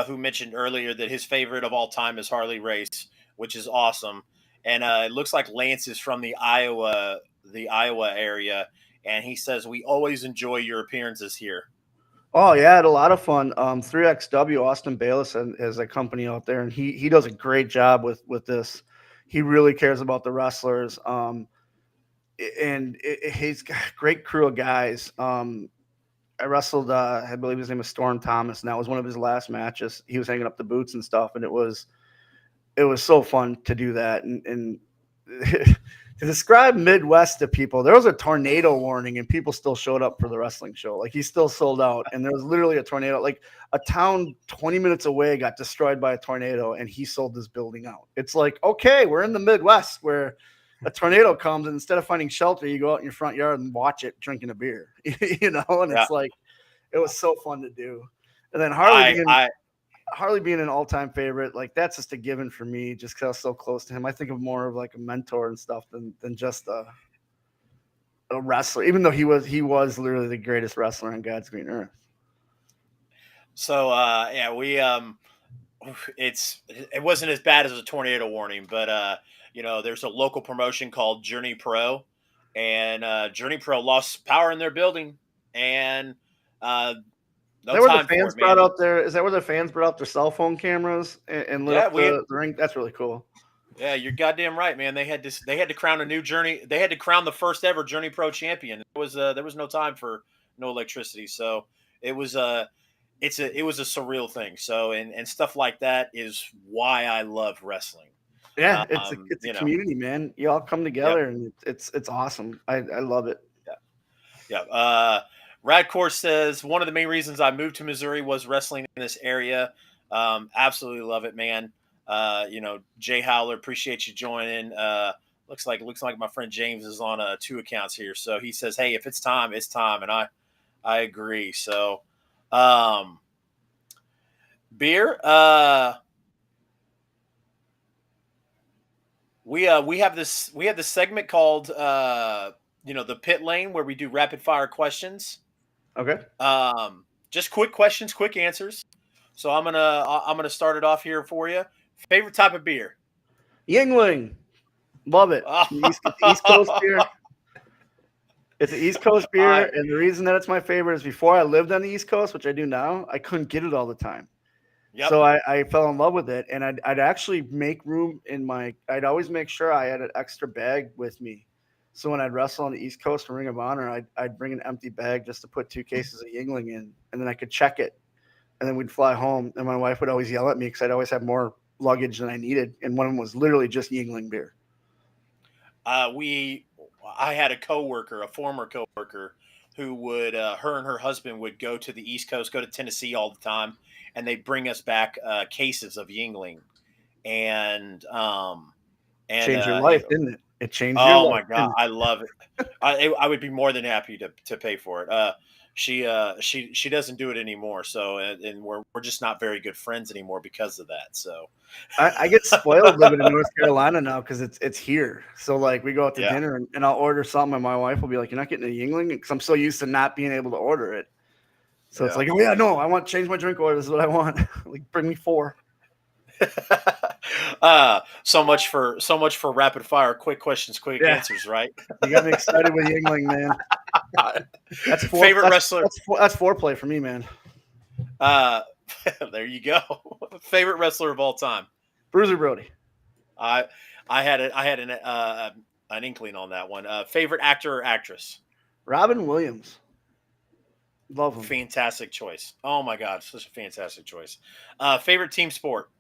who mentioned earlier that his favorite of all time is Harley Race, which is awesome. And it looks like Lance is from the Iowa area, and he says we always enjoy your appearances here. Oh yeah, I had a lot of fun. 3XW Austin Bayless has a company out there, and he does a great job with this. He really cares about the wrestlers. And he's got a great crew of guys. I wrestled, I believe his name was Storm Thomas, and that was one of his last matches. He was hanging up the boots and stuff, and it was so fun to do that. And to describe Midwest to people, there was a tornado warning, and people still showed up for the wrestling show. Like he still sold out, and there was literally a tornado. Like a town 20 minutes away got destroyed by a tornado, and he sold this building out. It's like, okay, we're in the Midwest where a tornado comes, and instead of finding shelter, you go out in your front yard and watch it drinking a beer, and it's like, it was so fun to do. And then Harley being an all-time favorite, like that's just a given for me, just because I was so close to him. I think of more of like a mentor and stuff than just a wrestler, even though he was literally the greatest wrestler on God's green earth. So we it wasn't as bad as a tornado warning, but there's a local promotion called Journey Pro, and Journey Pro lost power in their building, and Is that where the fans brought out their cell phone cameras and lit up the ring? That's really cool. Yeah, you're goddamn right, man. They had to crown a new Journey. They had to crown the first ever Journey Pro champion. There was no time for no electricity, so it was a surreal thing. So and stuff like that is why I love wrestling. Yeah, it's a community, man. You all come together, and it's awesome. I love it. Yeah. Radcore says one of the main reasons I moved to Missouri was wrestling in this area. Absolutely love it, man. Jay Howler, appreciate you joining. Looks like my friend James is on 2 accounts here. So he says, hey, if it's time, it's time. And I agree. So, Beer, We have this segment called the pit lane where we do rapid fire questions. Okay. Just quick questions, quick answers. So I'm gonna start it off here for you. Favorite type of beer? Yingling. Love it. East Coast beer. It's an East Coast beer, and the reason that it's my favorite is before I lived on the East Coast, which I do now, I couldn't get it all the time. Yep. So I fell in love with it, and I'd actually make room I'd always make sure I had an extra bag with me. So when I'd wrestle on the East Coast in Ring of Honor, I'd bring an empty bag just to put 2 cases of Yingling in, and then I could check it. And then we'd fly home, and my wife would always yell at me because I'd always have more luggage than I needed, and one of them was literally just Yingling beer. I had a former coworker, who would her and her husband would go to the East Coast, go to Tennessee all the time, and they'd bring us back cases of Yingling, and Changed your life, didn't it? It changed your oh life. my god, I love it. I would be more than happy to pay for it. She doesn't do it anymore, so and we're just not very good friends anymore because of that. So I get spoiled living in North Carolina now because it's here. So like we go out to dinner and I'll order something, and my wife will be like, "You're not getting a Yingling," because I'm so used to not being able to order it. So it's like, "Oh yeah, no, I want to change my drink order. This is what I want. Like, bring me 4." So much for rapid fire, quick questions, quick answers, right? You got me excited with Yingling, man. That's favorite wrestler. That's foreplay for me, man. There you go. Favorite wrestler of all time. Bruiser Brody. I had an inkling on that one. Favorite actor or actress. Robin Williams. Love him. Fantastic choice. Oh my God, such a fantastic choice. Favorite team sport.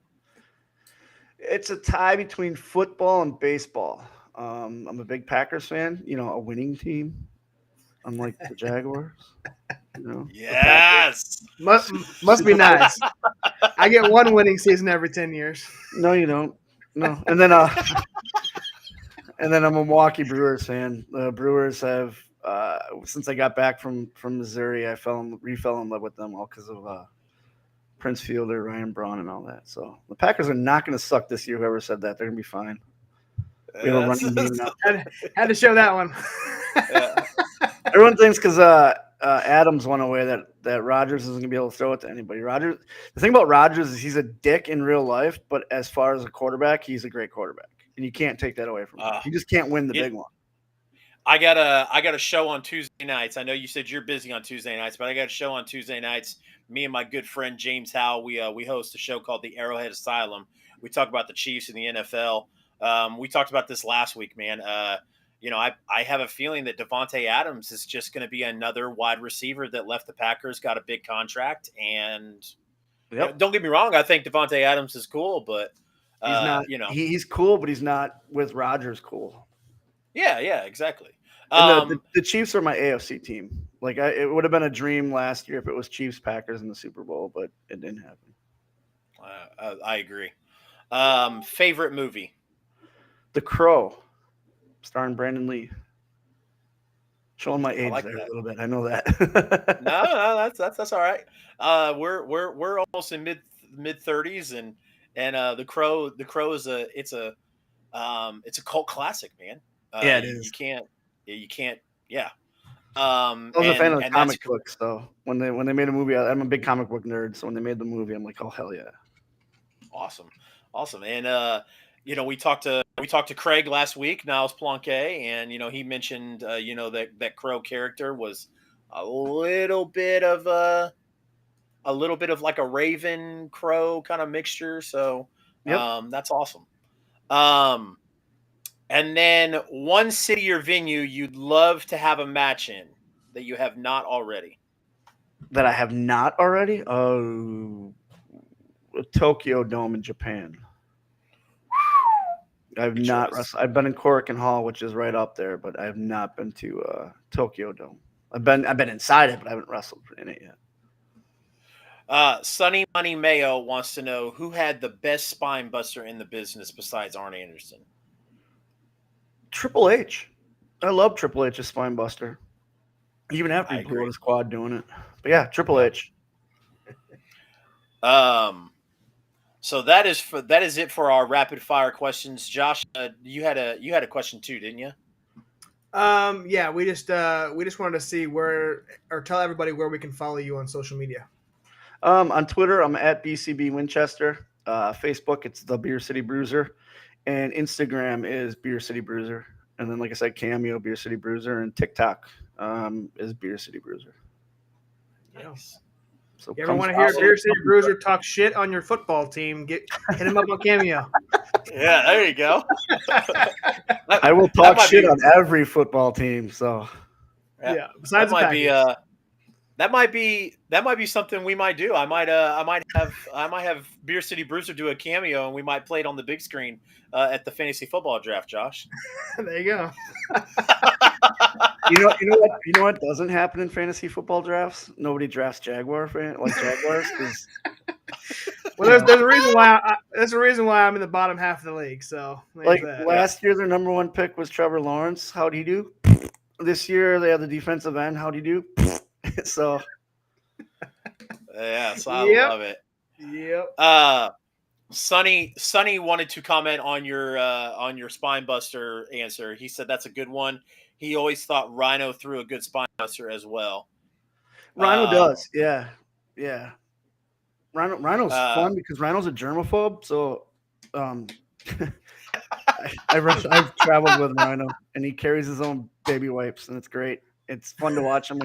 It's a tie between football and baseball. I'm a big Packers fan. A winning team, unlike the Jaguars. Yes, must be nice. I get one winning season every 10 years. No, you don't. No, and then I'm a Milwaukee Brewers fan. The Brewers have since I got back from Missouri, I fell in love with them all because of Prince Fielder, Ryan Braun, and all that. So the Packers are not going to suck this year. Whoever said that, they're going to be fine. We have a running game now. Had to show that one. Everyone thinks because Adams went away that Rodgers isn't going to be able to throw it to anybody. The thing about Rodgers is he's a dick in real life, but as far as a quarterback, he's a great quarterback, and you can't take that away from him. You just can't win the big one. I got a show on Tuesday nights. I know you said you're busy on Tuesday nights, but I got a show on Tuesday nights. Me and my good friend James Howe, we host a show called the Arrowhead Asylum. We talk about the Chiefs and the NFL. We talked about this last week, man. I have a feeling that Davante Adams is just going to be another wide receiver that left the Packers, got a big contract, and don't get me wrong, I think Davante Adams is cool, but he's not. He's cool, but he's not with Rodgers cool. Yeah, exactly. And the Chiefs are my AFC team. Like it would have been a dream last year if it was Chiefs Packers in the Super Bowl, but it didn't happen. I agree. Favorite movie? The Crow, starring Brandon Lee. Showing my age like there that. a little bit. I know that. No, that's all right. We're almost in mid 30s, and the Crow is a cult classic, man. Yeah, it is. You can't. Yeah. I was a fan of the comic books, so when they made a movie, I'm a big comic book nerd. So when they made the movie, I'm like, oh hell yeah, awesome. And we talked to Craig last week, Niles Planquet, and he mentioned that Crow character was a little bit of like a Raven Crow kind of mixture. So that's awesome. And then one city or venue you'd love to have a match in that you have not already. That I have not already? Oh, Tokyo Dome in Japan. I've not wrestled. I've been in Korakuen Hall, which is right up there, but I have not been to Tokyo Dome. I've been inside it, but I haven't wrestled in it yet. Sonny Money Mayo wants to know who had the best spine buster in the business besides Arn Anderson. Triple H. I love Triple H's spine buster. Even after he blew out his quad doing it. But yeah, Triple H. So that is it for our rapid fire questions. Josh, you had a question too, didn't you? Yeah, we just wanted to see where, or tell everybody where we can follow you on social media. On Twitter, I'm at BCB Winchester. Facebook, it's the Beer City Bruiser, and Instagram is Beer City Bruiser. And then, like I said, Cameo, Beer City Bruiser, and TikTok is Beer City Bruiser. Nice. So you ever want to hear Beer City Bruiser talk shit on your football team? Hit him up on Cameo. Yeah, there you go. I will talk shit on every football team. So yeah, besides that might be something we might do. I might have Beer City Bruiser do a cameo, and we might play it on the big screen at the fantasy football draft. Josh, there you go. You know what doesn't happen in fantasy football drafts? Nobody drafts Jaguars. Well, there's a reason why. There's a reason why I'm in the bottom half of the league. So last year, their number one pick was Trevor Lawrence. How'd he do? This year, they have the defensive end. How'd he do? So yeah, so I love it. Yep. Sonny wanted to comment on your spine buster answer. He said that's a good one. He always thought Rhino threw a good spine buster as well. Rhino does, yeah. Rhino's fun because Rhino's a germaphobe. So, I've traveled with Rhino, and he carries his own baby wipes, and it's great. It's fun to watch him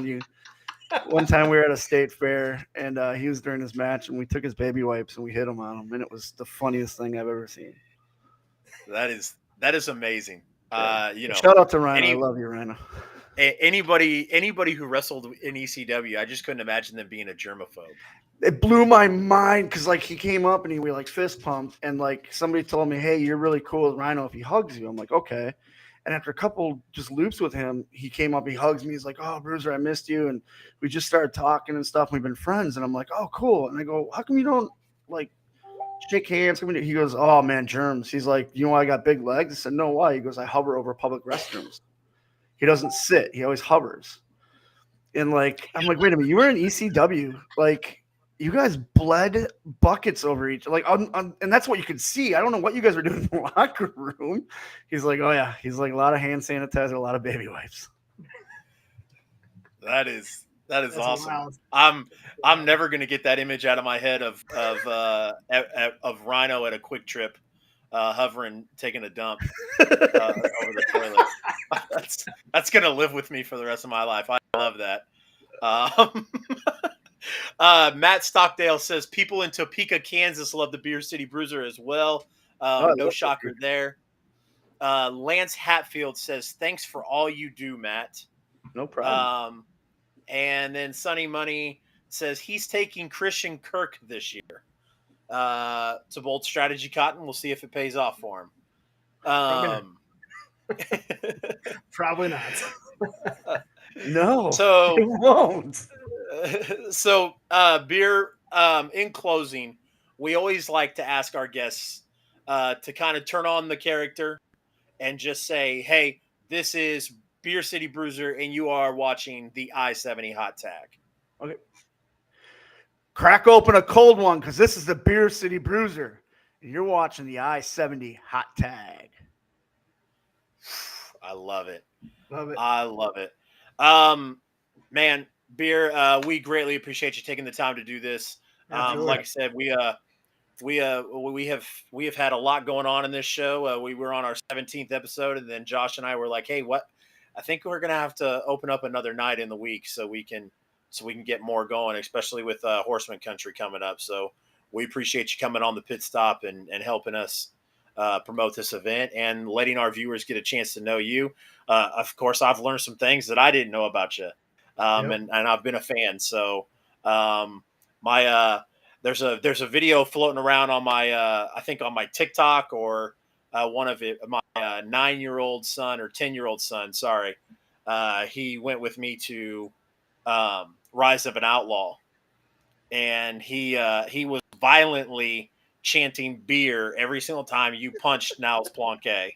one time we were at a state fair, and he was during his match, and we took his baby wipes and we hit him on him, and it was the funniest thing I've ever seen. That is amazing. Yeah. Shout out to Rhino. I love you, Rhino. Anybody who wrestled in ECW, I just couldn't imagine them being a germaphobe. It blew my mind because he came up and we fist pumped, and somebody told me, "Hey, you're really cool with Rhino if he hugs you." I'm like, "Okay." And after a couple just loops with him, he came up, he hugs me. He's like, "Oh, Bruiser, I missed you." And we just started talking and stuff. We've been friends. And I'm like, "Oh, cool." And I go, "How come you don't shake hands?" He goes, "Oh man, germs." He's like, "You know why I got big legs?" I said, "No, why?" He goes, "I hover over public restrooms." He doesn't sit. He always hovers. And I'm like, "Wait a minute, you were in ECW. You guys bled buckets over each, and that's what you could see. I don't know what you guys were doing in the locker room." He's like, "Oh yeah." He's like, "A lot of hand sanitizer, a lot of baby wipes." That's awesome. Wild. I'm never gonna get that image out of my head of Rhino at a Quick Trip, hovering, taking a dump over the toilet. That's gonna live with me for the rest of my life. I love that. Matt Stockdale says people in Topeka, Kansas love the Beer City Bruiser as well. No shocker there. Lance Hatfield says, "Thanks for all you do, Matt." No problem. And then Sunny Money says he's taking Christian Kirk this year. It's a bold strategy, Cotton. We'll see if it pays off for him. Probably not. No, so it won't. So, Beer, in closing, we always like to ask our guests to kind of turn on the character and just say, "Hey, this is Beer City Bruiser, and you are watching the I-70 Hot Tag." Okay. Crack open a cold one because this is the Beer City Bruiser, and you're watching the I-70 Hot Tag. I love it. Love it. I love it. Man, Beer, we greatly appreciate you taking the time to do this. Like I said, we have had a lot going on in this show. We were on our 17th episode, and then Josh and I were like, "Hey, what? I think we're gonna have to open up another night in the week so we can get more going, especially with Horsemen Country coming up." So we appreciate you coming on the pit stop and helping us promote this event and letting our viewers get a chance to know you. Of course, I've learned some things that I didn't know about you. And I've been a fan. So, there's a video floating around on my, I think on my TikTok or, one of it, my 9-year-old son or 10-year-old son. Sorry. He went with me to, Rise of an Outlaw, and he was violently chanting beer every single time you punched Niles Planquet.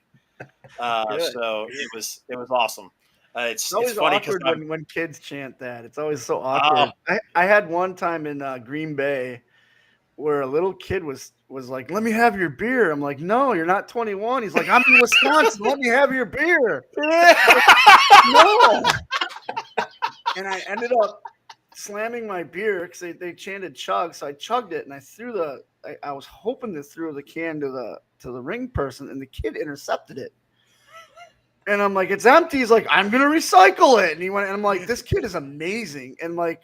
So it was awesome. It's always funny awkward when kids chant that. It's always so awkward. I had one time in Green Bay where a little kid was like, "Let me have your beer." I'm like, "No, you're not 21." He's like, "I'm in Wisconsin. Let me have your beer." No. And I ended up slamming my beer because they chanted chug, so I chugged it and I threw I was hoping to throw the can to the ring person, and the kid intercepted it. And I'm like, "It's empty." He's like, "I'm gonna recycle it." And he went, and I'm like, "This kid is amazing." And like,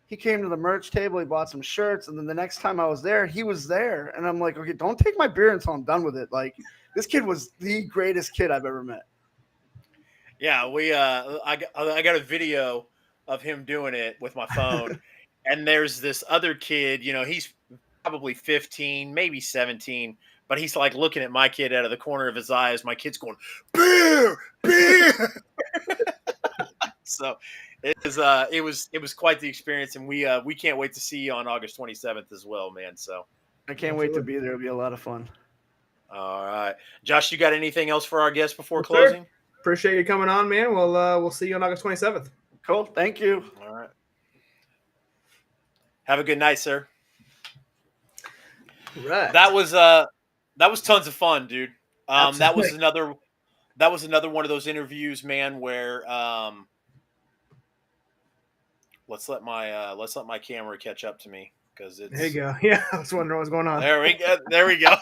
he came to the merch table, he bought some shirts, and then the next time I was there, he was there. And I'm like, "Okay, don't take my beer until I'm done with it." Like, this kid was the greatest kid I've ever met. Yeah, I got a video of him doing it with my phone, and there's this other kid. He's probably 15, maybe 17, but he's like looking at my kid out of the corner of his eyes. My kid's going, beer, beer. So it was quite the experience, and we can't wait to see you on August 27th as well, man. So I can't wait to be there. It'll be a lot of fun. all right, Josh, you got anything else for our guests before Yes, closing? sir. Appreciate you coming on, man. We'll see you on August 27th. Cool. Thank you. All right. Have a good night, sir. Right. That was tons of fun, dude. That was another one of those interviews, man, where let's let my camera catch up to me, because it's There you go. Yeah, I was wondering what's going on. There we go.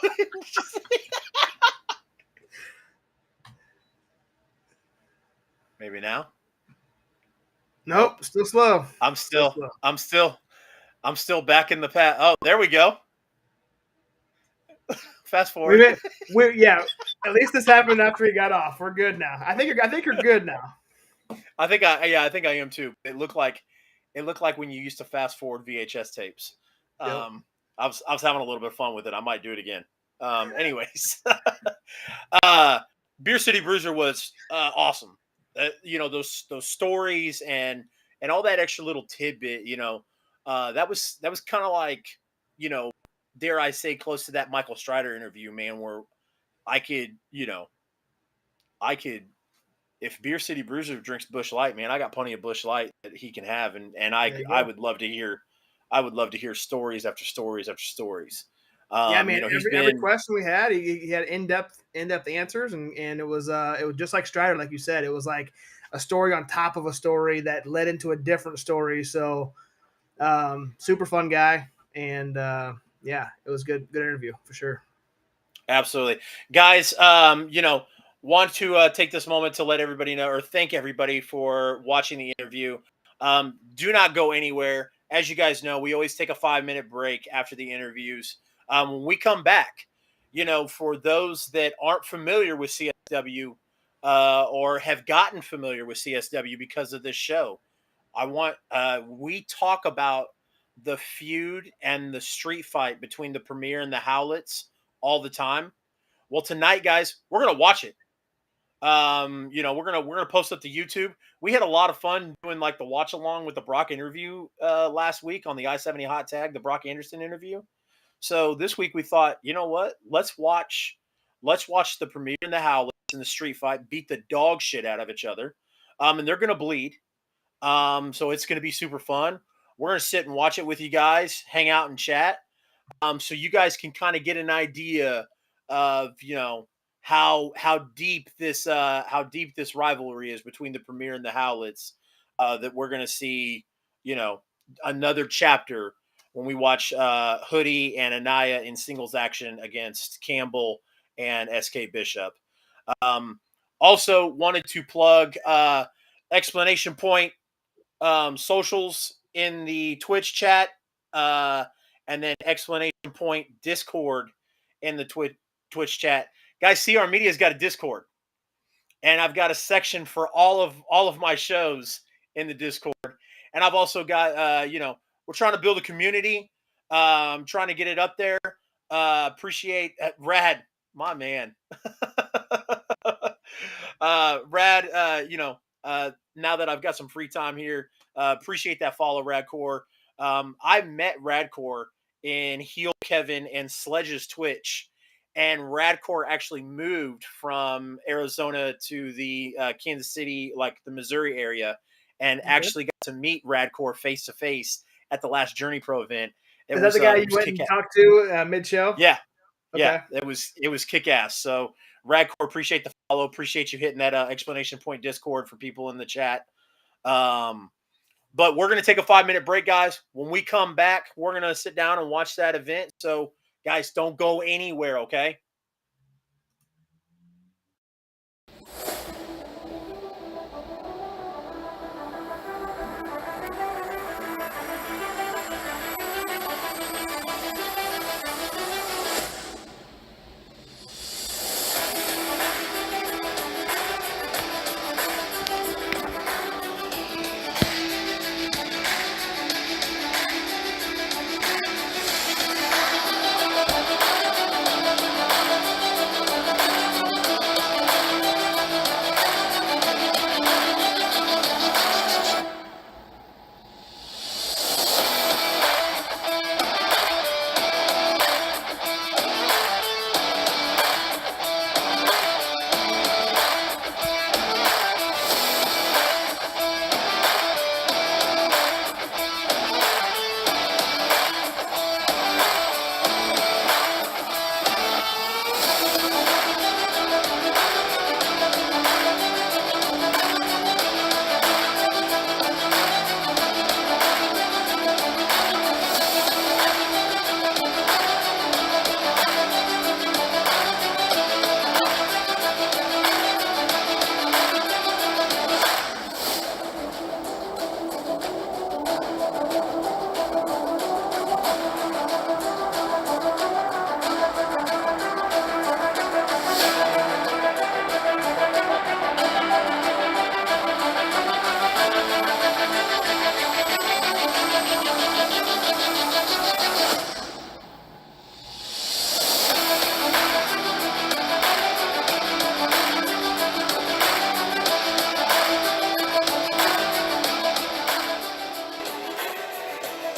Maybe now. Nope, still slow. I'm still back in the past. Oh, there we go. Fast forward. Yeah. At least this happened after he got off. We're good now. I think you're good now. I think I am too. It looked like when you used to fast forward VHS tapes. Yep. I was having a little bit of fun with it. I might do it again. Anyways, Beer City Bruiser was awesome. Those stories and all that extra little tidbit. That was kind of like, dare I say, close to that Michael Strider interview, man, where I could, if Beer City Bruiser drinks Busch Light, man, I got plenty of Busch Light that he can have, and I would love to hear stories after stories after stories. Yeah, man. Every question we had, he had in-depth answers, and it was just like Strider, like you said. It was like a story on top of a story that led into a different story. So, super fun guy, and yeah, it was good interview for sure. Absolutely, guys. Want to take this moment to let everybody know, or thank everybody for watching the interview. Do not go anywhere. As you guys know, we always take a 5-minute break after the interviews. When we come back, for those that aren't familiar with CSW or have gotten familiar with CSW because of this show, we talk about the feud and the street fight between the Premiere and the Howletts all the time. Well, tonight, guys, we're gonna watch it. We're gonna post up to YouTube. We had a lot of fun doing like the watch along with the Brock interview last week on the I-70 hot tag, the Brock Anderson interview. So this week we thought, you know what? Let's watch the Premiere and the Howletts in the street fight beat the dog shit out of each other. And they're gonna bleed. So it's gonna be super fun. We're gonna sit and watch it with you guys, hang out and chat. So you guys can kind of get an idea of, how deep this rivalry is between the Premiere and the Howletts, that we're going to see, another chapter when we watch Hoodie and Anaya in singles action against Campbell and SK Bishop. Also wanted to plug Explanation Point socials in the Twitch chat, and then Explanation Point Discord in the Twitch chat. Guys, CR Media's got a Discord, and I've got a section for all of my shows in the Discord. And I've also got, we're trying to build a community, trying to get it up there. Appreciate Rad, my man. Rad, now that I've got some free time here, appreciate that follow, Radcore. I met Radcore in Heel Kevin and Sledge's Twitch, and Radcore actually moved from Arizona to the Kansas City, like the Missouri area, and actually got to meet Radcore face to face at the last Journey Pro event. It Is that the guy you was went and kick-ass. talked to mid-show? Yeah, Okay. yeah, it was kick-ass. So Radcore, appreciate the follow, appreciate you hitting that explanation point Discord for people in the chat. But we're going to take a 5-minute break, guys. When we come back, we're going to sit down and watch that event. So, guys, don't go anywhere, okay?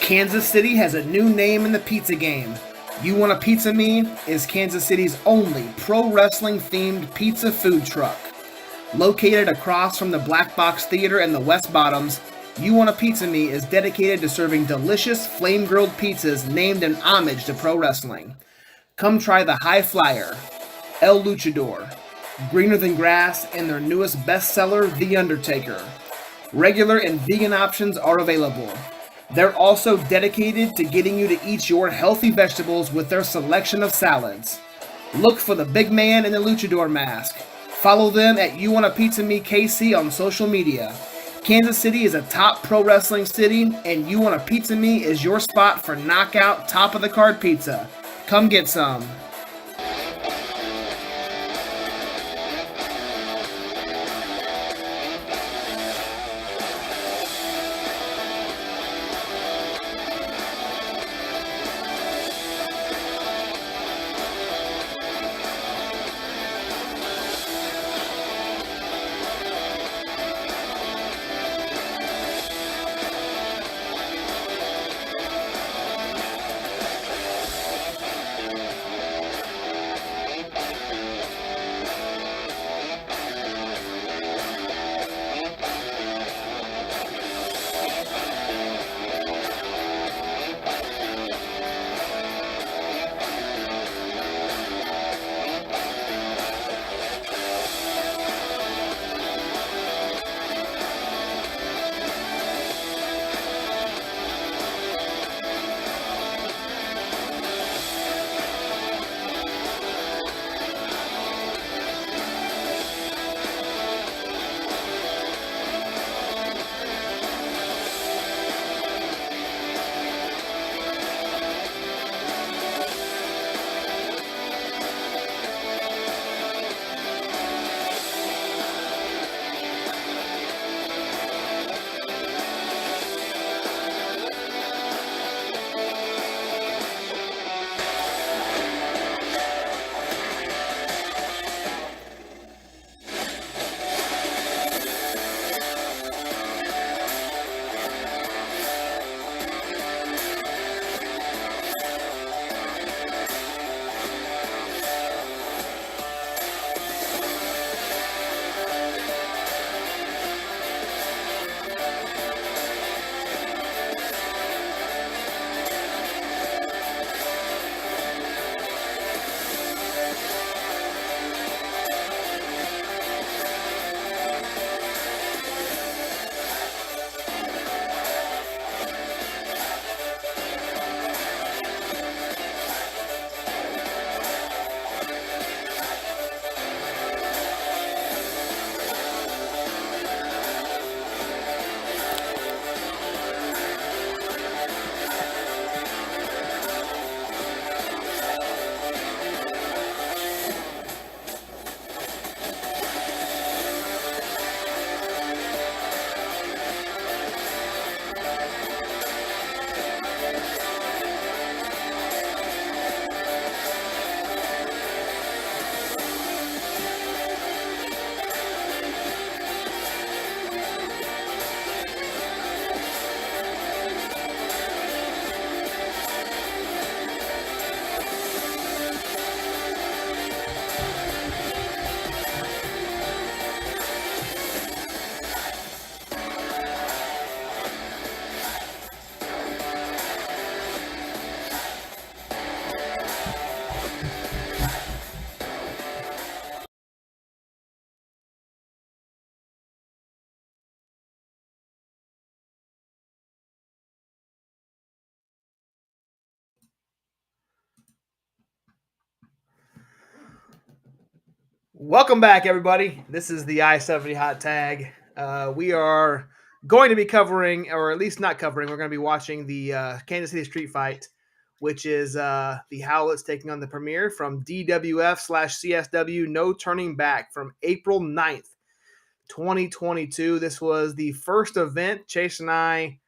Kansas City has a new name in the pizza game. You Want a Pizza Me is Kansas City's only pro wrestling themed pizza food truck. Located across from the Black Box Theater and the West Bottoms, You Want a Pizza Me is dedicated to serving delicious flame-grilled pizzas named in homage to pro wrestling. Come try the High Flyer, El Luchador, Greener Than Grass, and their newest bestseller, The Undertaker. Regular and vegan options are available. They're also dedicated to getting you to eat your healthy vegetables with their selection of salads. Look for the big man in the luchador mask. Follow them at You Want a Pizza Me KC on social media. Kansas City is a top pro wrestling city, and You Want a Pizza Me is your spot for knockout top of the card pizza. Come get some. Welcome back, everybody. This is the I-70 Hot Tag. We are going to be covering, or at least not covering, we're going to be watching the Kansas City Street Fight, which is the Howletts taking on the Premiere from DWF/CSW No Turning Back from April 9th, 2022. This was the first event Chase and I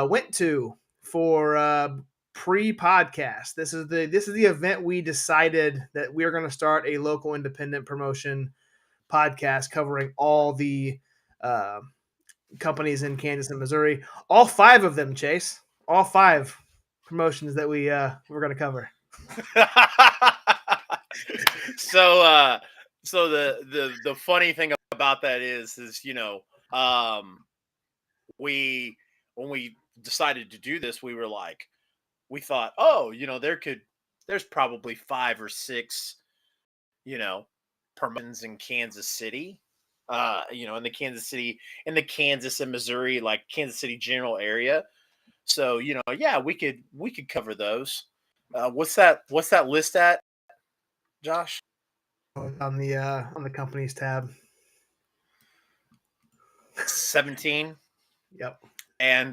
went to for pre-podcast. This is the event we decided that we are going to start a local independent promotion podcast covering all the companies in Kansas and Missouri. All 5 of them, Chase. All 5 promotions that we're going to cover. So the funny thing about that is when we decided to do this, we thought, oh, there's probably 5 or 6, promotions in Kansas City, in the Kansas and Missouri, like Kansas City general area. So, we could cover those. What's that list at, Josh? On the companies tab. 17. Yep. And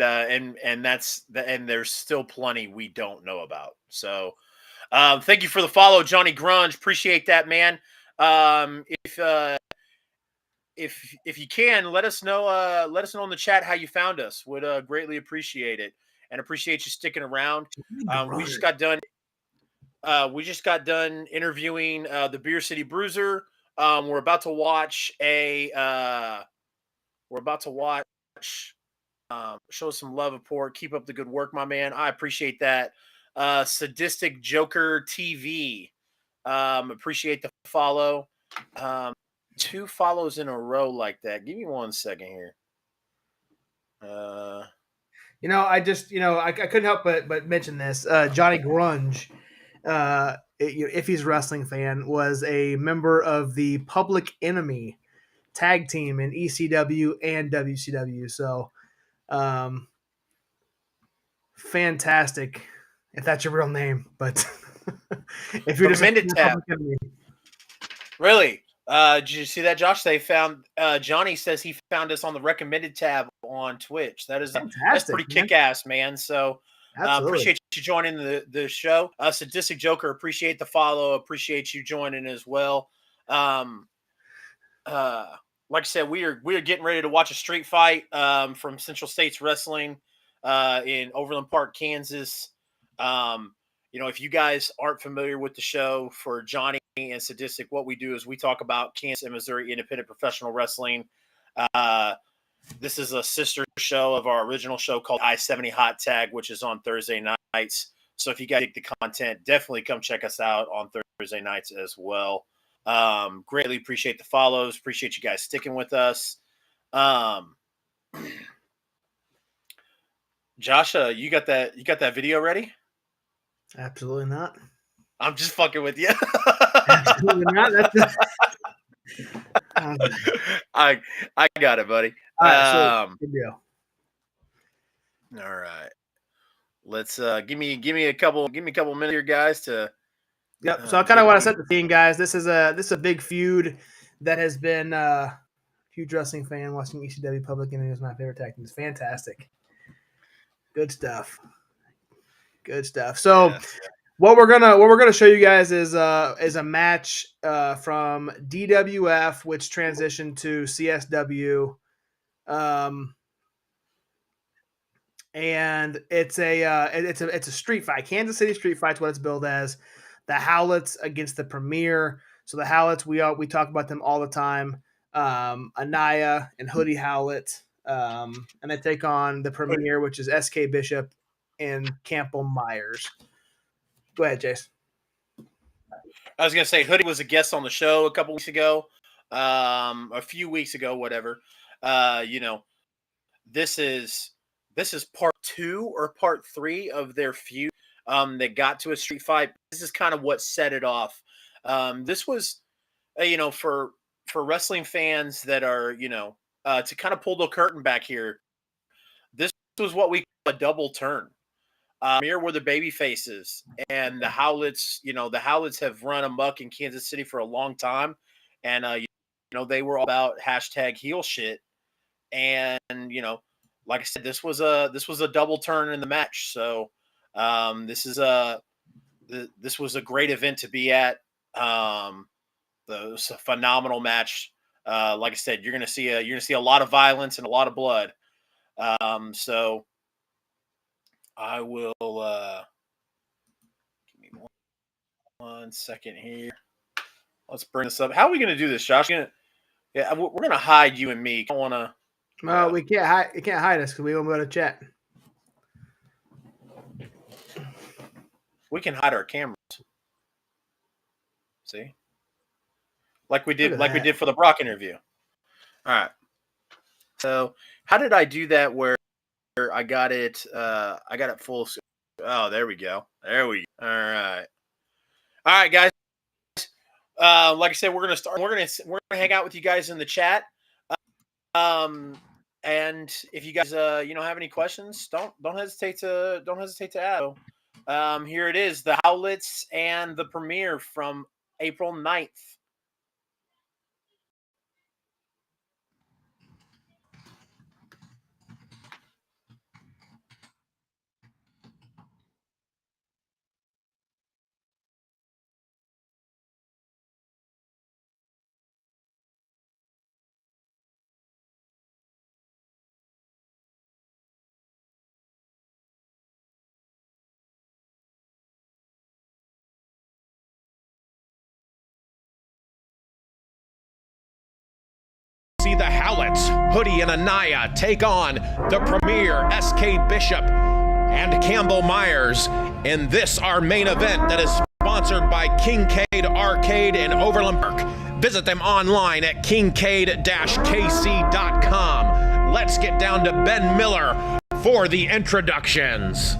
there's still plenty we don't know about. So, thank you for the follow, Johnny Grunge. Appreciate that, man. If you can, let us know in the chat how you found us. Would greatly appreciate it, and appreciate you sticking around. We just got done interviewing the Beer City Bruiser. We're about to watch show some love support. Keep up the good work, my man. I appreciate that. Sadistic Joker TV. Appreciate the follow. 2 follows in a row like that. Give me 1 second here. I couldn't help but mention this. Johnny Grunge, if he's a wrestling fan, was a member of the Public Enemy tag team in ECW and WCW. So, fantastic if that's your real name, but if you're just tab. Really? Did you see that, Josh? They found Johnny says he found us on the recommended tab on Twitch. That's pretty kick-ass, man. So appreciate you joining the show. Sadistic Joker, appreciate the follow. Appreciate you joining as well. Like I said, we are getting ready to watch a street fight from Central States Wrestling in Overland Park, Kansas. If you guys aren't familiar with the show, for Johnny and Sadistic, what we do is we talk about Kansas and Missouri independent professional wrestling. This is a sister show of our original show called I-70 Hot Tag, which is on Thursday nights. So if you guys dig the content, definitely come check us out on Thursday nights as well. Greatly appreciate the follows. Appreciate you guys sticking with us. Josh, you got that video ready? Absolutely not. I'm just fucking with you. Absolutely not. I got it, buddy. All right, good deal. All right. Let's give me a couple minutes here, guys, to. Yep. So I kind of want to set the scene, guys. This is a big feud that has been huge wrestling fan watching ECW. Public Enemy is my favorite tag team. It's fantastic. Good stuff. So what we're gonna show you guys is a match from DWF, which transitioned to CSW, and it's a street fight. Kansas City street fight's what it's billed as. The Howletts against the Premiere. So the Howletts, we talk about them all the time. Anaya and Hoodie Howlett, and they take on the Premiere, which is SK Bishop and Campbell Myers. Go ahead, Jace. I was gonna say Hoodie was a guest on the show a couple weeks ago, a few weeks ago, whatever. This is part 2 or part 3 of their feud. That got to a street fight. This is kind of what set it off. This was, for wrestling fans that are, to kind of pull the curtain back here. This was what we call a double turn. Here were the baby faces, and the Howletts. The Howletts have run amok in Kansas City for a long time, and they were all about hashtag heel shit. And like I said, this was a double turn in the match. So this was a great event to be at. It was a phenomenal match. Like I said, you're gonna see a lot of violence and a lot of blood. So I will give me one second here. Let's bring this up. How are we gonna do this, Josh? We're gonna hide you and me. I don't wanna. We can't hide. You can't hide us because we won't go to chat. We can hide our cameras. See, like we did for the Brock interview. All right. So how did I do that? Where I got it? I got it full. Oh, there we go. There we go. All right, guys. Like I said, we're gonna start. We're gonna hang out with you guys in the chat. And if you guys have any questions, don't hesitate to ask. Here it is, the Howletts and the Premiere from April 9th. See the Howletts, Hoodie and Anaya take on the Premiere, SK Bishop and Campbell Myers in this, our main event that is sponsored by Kincaid Arcade in Overland Park. Visit them online at kincaid-kc.com. Let's get down to Ben Miller for the introductions.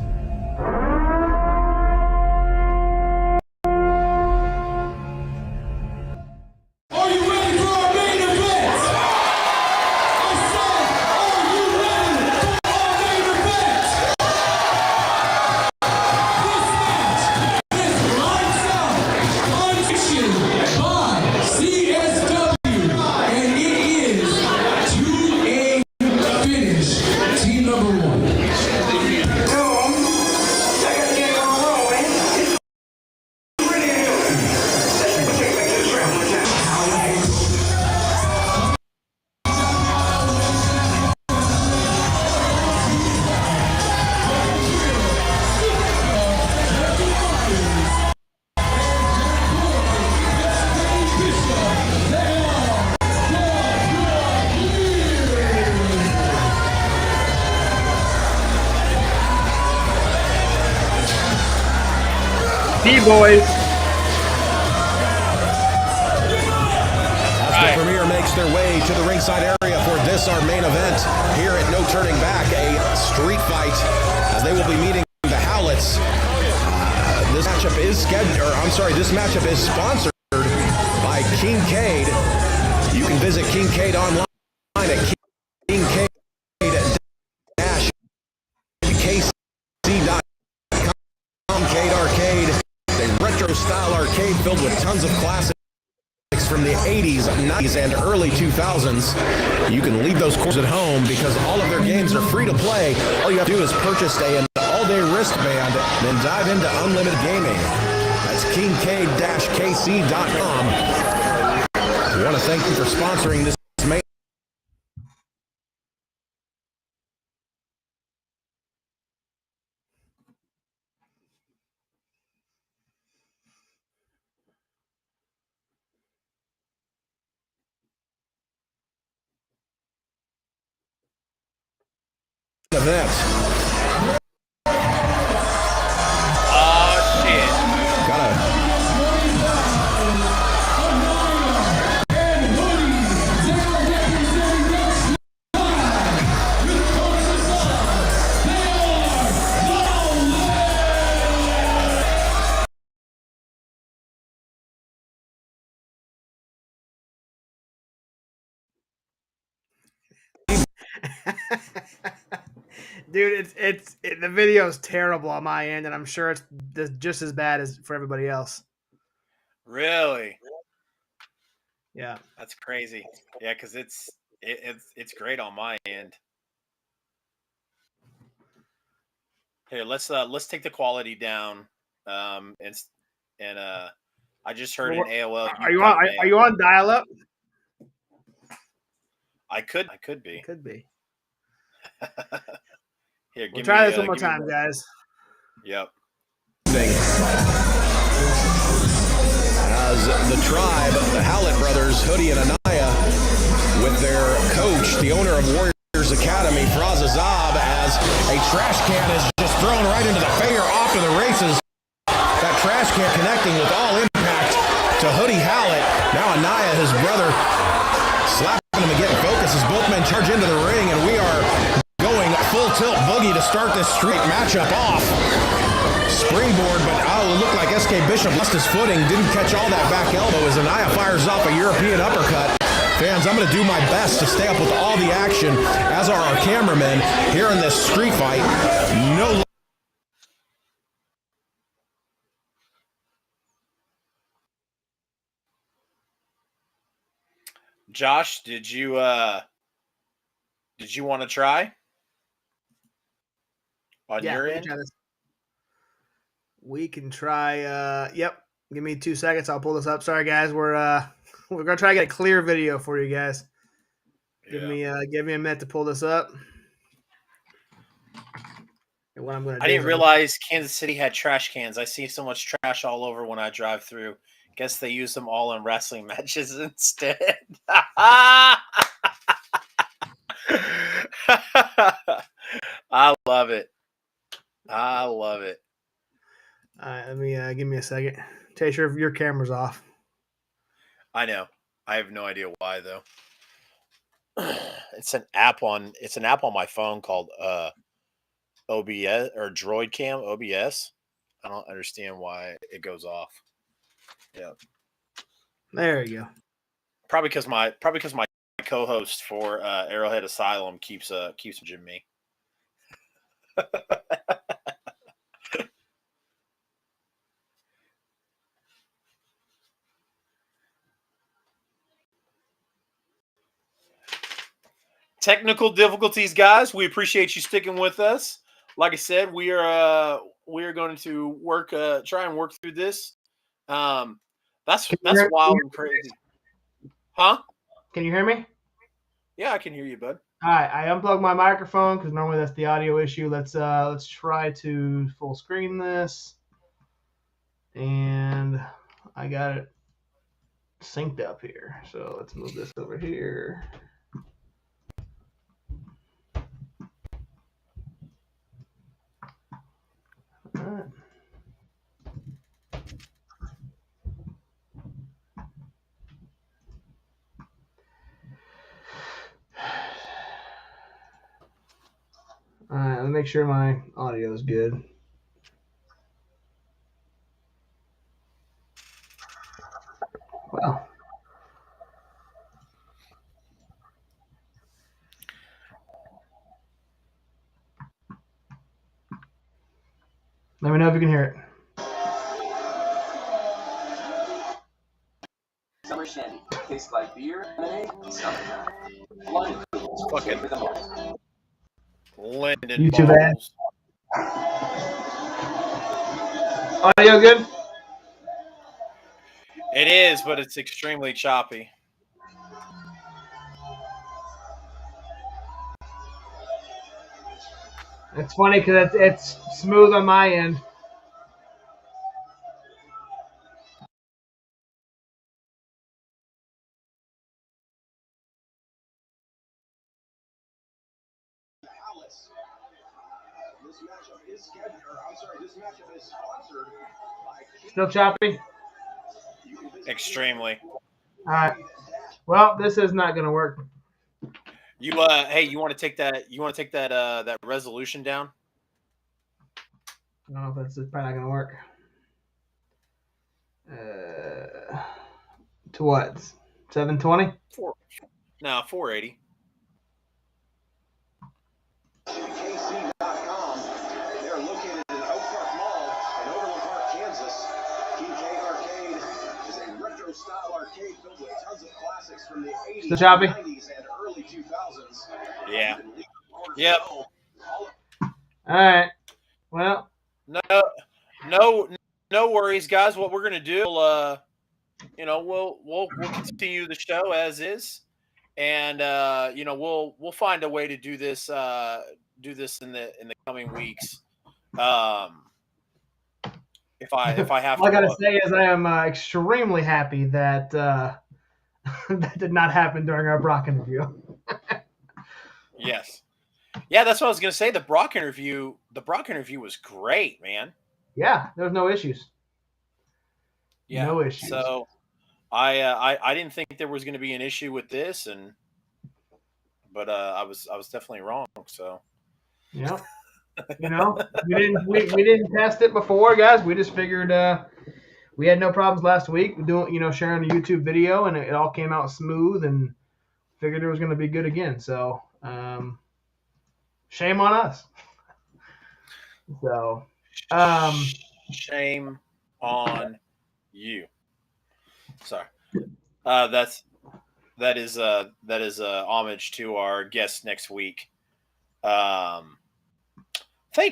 Boys. As the Premiere makes their way to the ringside area for this, our main event, here at No Turning Back, a street fight, as they will be meeting the Howletts. This matchup is sponsored by Kincaid. You can visit Kincaid online at kincaid-kc.com. Kincaid Arcade. Retro-style arcade filled with tons of classics from the 80s, 90s, and early 2000s. You can leave those cords at home because all of their games are free to play. All you have to do is purchase an all-day wristband, then dive into unlimited gaming. That's kincaid-kc.com. I want to thank you for sponsoring this main event. Oh shit! Dude, the video is terrible on my end, and I'm sure it's just as bad as for everybody else. Really? Yeah. That's crazy. Yeah, because it's great on my end. Here, let's take the quality down. And I just heard in AOL. Are you You've on? got mail. Are you on dial-up? I could be. It could be. Here, We'll try this one more time, guys. Yep. As the tribe, the Howlett brothers, Hoodie and Anaya, with their coach, the owner of Warriors Academy, Faraz Azab, as a trash can is just thrown right into the fair off to the races. That trash can connecting with all impact to Hoodie Howlett. Now Anaya, his brother, slapping him and getting focus as both men charge into the ring, and we are going full tilt boogie to start this street matchup off. Springboard, but it looked like SK Bishop lost his footing, didn't catch all that back elbow as Anaya fires off a European uppercut. Fans, I'm going to do my best to stay up with all the action, as are our cameramen here in this street fight. No. Josh, did you want to try on your end? We can try. Yep. Give me 2 seconds. I'll pull this up. Sorry, guys. We're gonna try to get a clear video for you guys. Give me a minute to pull this up. And what I'm gonna do, I didn't realize Kansas City had trash cans. I see so much trash all over when I drive through. Guess they use them all in wrestling matches instead. I love it. I love it. All right, let me give me a second. Tasher, your camera's off. I know. I have no idea why though. It's an app on my phone called OBS or Droid Cam OBS. I don't understand why it goes off. Yeah. There you go. Probably because my co-host for Arrowhead Asylum keeps judging me. Technical difficulties, guys. We appreciate you sticking with us. Like I said, we are going to try and work through this. That's wild and crazy. Huh? Can you hear me? Yeah, I can hear you, bud. All right, I unplugged my microphone because normally that's the audio issue. Let's try to full screen this, and I got it synced up here. So let's move this over here. All right. All right, let me make sure my audio is good. Well, let me know if you can hear it. Summer shandy tastes like beer, lemonade, summertime. London Cool's Fucking for the most. Linden YouTube balls. Audio good? It is, but it's extremely choppy. It's funny because it's smooth on my end. Still choppy? Extremely. All right. Well, this is not going to work. You hey, you want to take that that resolution down? I don't know if that's probably not going to work. To what? 720? 480. KC.com. They're located in Oak Park Mall in Overland Park, Kansas. TJ Arcade is a retro style arcade filled with tons of classics from the 80s, Still choppy? 90s, and early 2000s. Yeah. Yep. All right. Well, No worries, guys. What we're gonna do, we'll continue the show as is, and we'll find a way to do this in the coming weeks. If I have all I to, gotta say is I am extremely happy that that did not happen during our Brock interview. yes, yeah, that's what I was gonna say. The Brock interview was great, man. Yeah, there's no issues. Yeah, no issues. So I didn't think there was going to be an issue with this, but I was definitely wrong. So yeah, we didn't test it before, guys. We just figured we had no problems last week doing sharing a YouTube video, and it all came out smooth, and figured it was going to be good again. So shame on us. So shame on you. Sorry. That is homage to our guest next week. Thank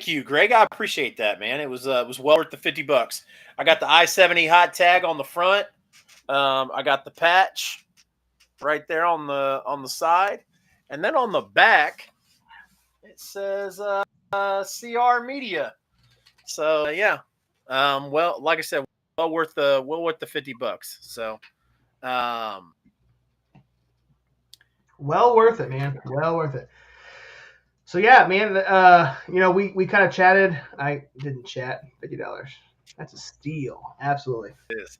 you, Greg. I appreciate that, man. It was well worth the $50. I got the I-70 hot tag on the front. I got the patch right there on the side, and then on the back it says CR Media. So yeah. Well, like I said, well worth the $50. So well worth it, man. Well worth it. So yeah, man. We kind of chatted. I didn't chat. $50. That's a steal. Absolutely. It is.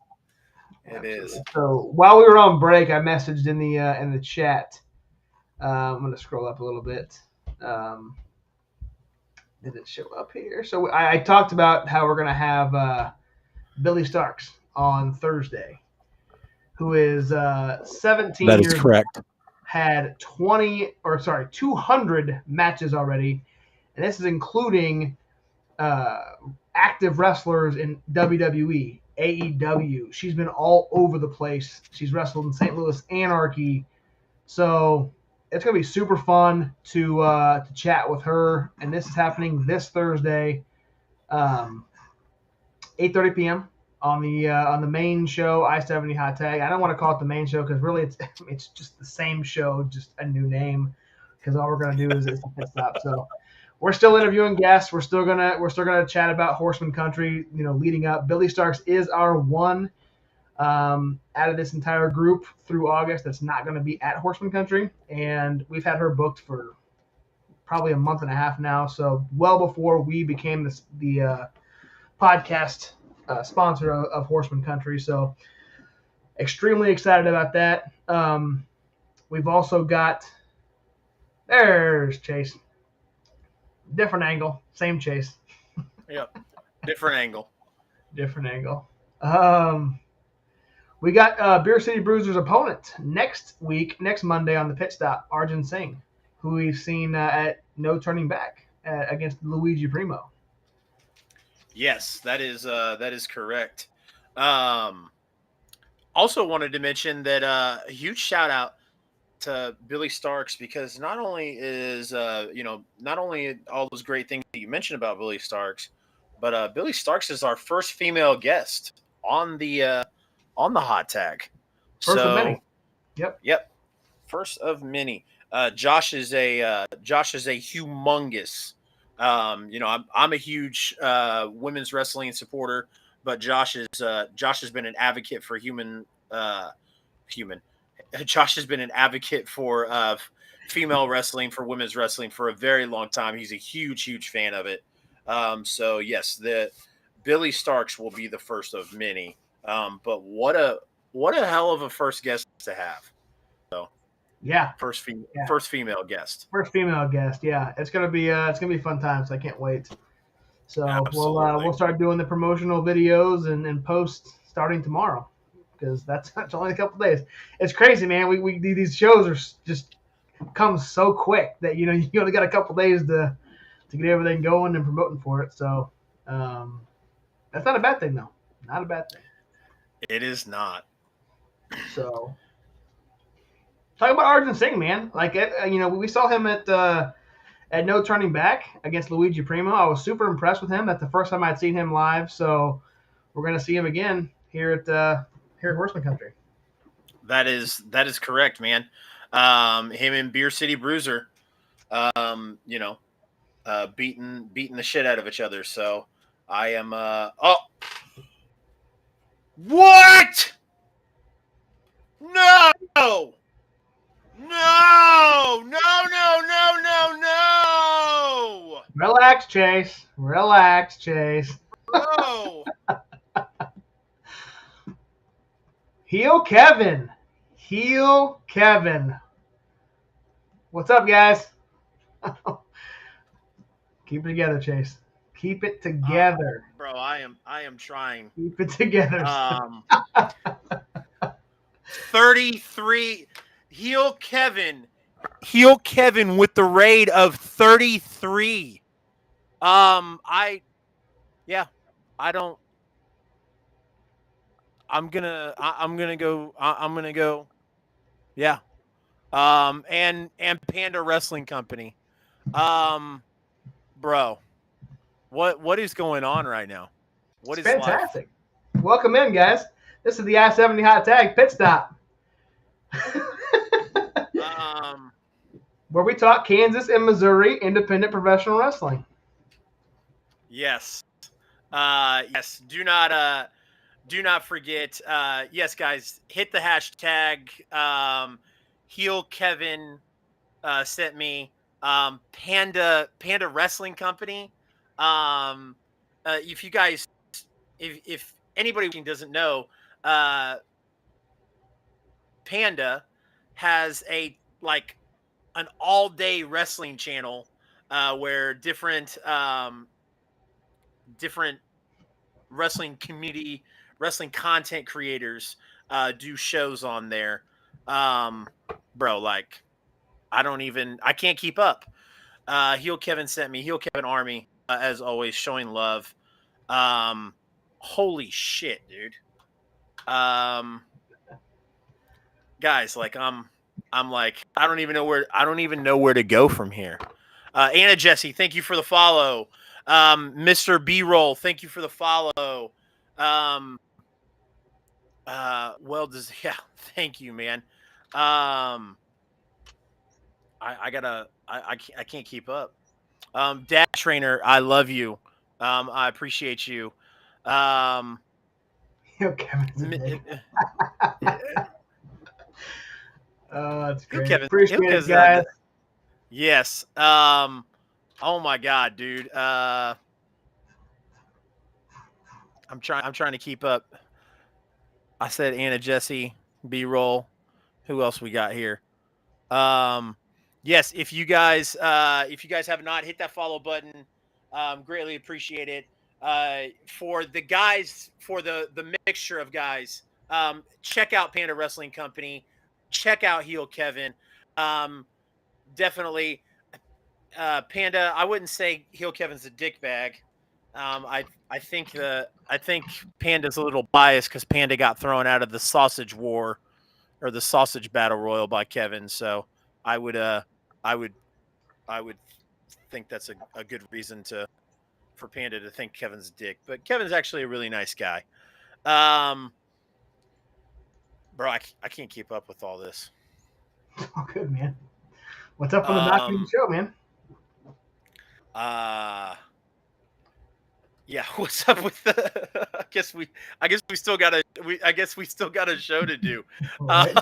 It is. So while we were on break, I messaged in the chat. I'm gonna scroll up a little bit. Did it show up here? So I talked about how we're gonna have Billy Starks on Thursday, who is 17 That is years correct. old, had 200 matches already, and this is including active wrestlers in WWE, AEW. She's been all over the place. She's wrestled in St. Louis Anarchy. So it's going to be super fun to chat with her, and this is happening this Thursday, 8:30 p.m. on the main show, I-70 Hot Tag. I don't want to call it the main show because really it's just the same show, just a new name, because all we're going to do is a pit stop. So we're still interviewing guests. We're still gonna chat about Horsemen Country. Leading up, Billy Starks is our one out of this entire group through August that's not going to be at Horsemen Country, and we've had her booked for probably a month and a half now. So well before we became the podcast sponsor of Horsemen Country. So extremely excited about that. We've also got there's Chase. Different angle, same Chase. Yep. Different angle. Different angle. We got Beer City Bruiser's opponent next Monday on the pit stop, Arjun Singh, who we've seen at No Turning Back against Luigi Primo. Yes, that is correct. Also wanted to mention that a huge shout out to Billy Starks, because not only all those great things that you mentioned about Billy Starks, but Billy Starks is our first female guest on the hot tag. First of many. Yep. First of many. Josh is a humongous. I'm a huge women's wrestling supporter, but Josh has been an advocate for Josh has been an advocate for female wrestling, for women's wrestling for a very long time. He's a huge fan of it. So yes, the Billy Starks will be the first of many. But what a hell of a first guest to have. So yeah, first female guest. First female guest. Yeah, it's gonna be fun times. I can't wait. So Absolutely. we'll start doing the promotional videos and posts starting tomorrow, because that's only a couple days. It's crazy, man. We these shows are just come so quick that you only got a couple days to get everything going and promoting for it. So that's not a bad thing, though. Not a bad thing. It is not. So, talk about Arjun Singh, man. Like, we saw him at No Turning Back against Luigi Primo. I was super impressed with him. That's the first time I'd seen him live. So, we're gonna see him again here at Horsemen Country. That is correct, man. Him and Beer City Bruiser, beating the shit out of each other. So I am. What? No! No! No! No! Relax, Chase. Relax, Chase. No! Heel Kevin. Heel Kevin. What's up, guys? Keep it together, Chase. Keep it together. Bro, I am trying. Keep it together. 33 heel Kevin with the raid of 33. I'm gonna go. Yeah. And Panda Wrestling Company. Bro, what is going on right now? What is fantastic? Life? Welcome in, guys. This is the I-70 Hot Tag Pit Stop. Where we talk Kansas and Missouri independent professional wrestling. Yes. Yes. Do not forget. Yes, guys, hit the hashtag. Heel Kevin sent me. Panda Wrestling Company. If you guys, if anybody doesn't know, Panda has an all-day wrestling channel where different wrestling community, wrestling content creators do shows on there. Bro, I can't keep up. Heel Kevin sent me. Heel Kevin Army, as always, showing love. Holy shit, dude. Guys, I'm like, I don't even know where to go from here. Anna Jesse, thank you for the follow. Mr. B-Roll, thank you for the follow. Thank you, man. I can't keep up. Dad Trainer, I love you. I appreciate you. Kevin. Oh, that's great. Kevin, appreciate it, guys. Yes. Oh my God, dude. I'm trying to keep up. I said Anna Jesse, B-Roll. Who else we got here? Yes, if you guys have not hit that follow button, greatly appreciate it. For the guys, for the mixture of guys, check out Panda Wrestling Company. Check out Heel Kevin. Definitely, Panda. I wouldn't say Heel Kevin's a dick bag. I think Panda's a little biased because Panda got thrown out of the sausage war or the sausage battle royal by Kevin. So I would think that's a good reason for Panda to think Kevin's a dick. But Kevin's actually a really nice guy. Bro, I can't keep up with all this. Oh, good, man. What's up on the back of the show, man? Yeah, what's up with the I guess we still got a show to do. Right.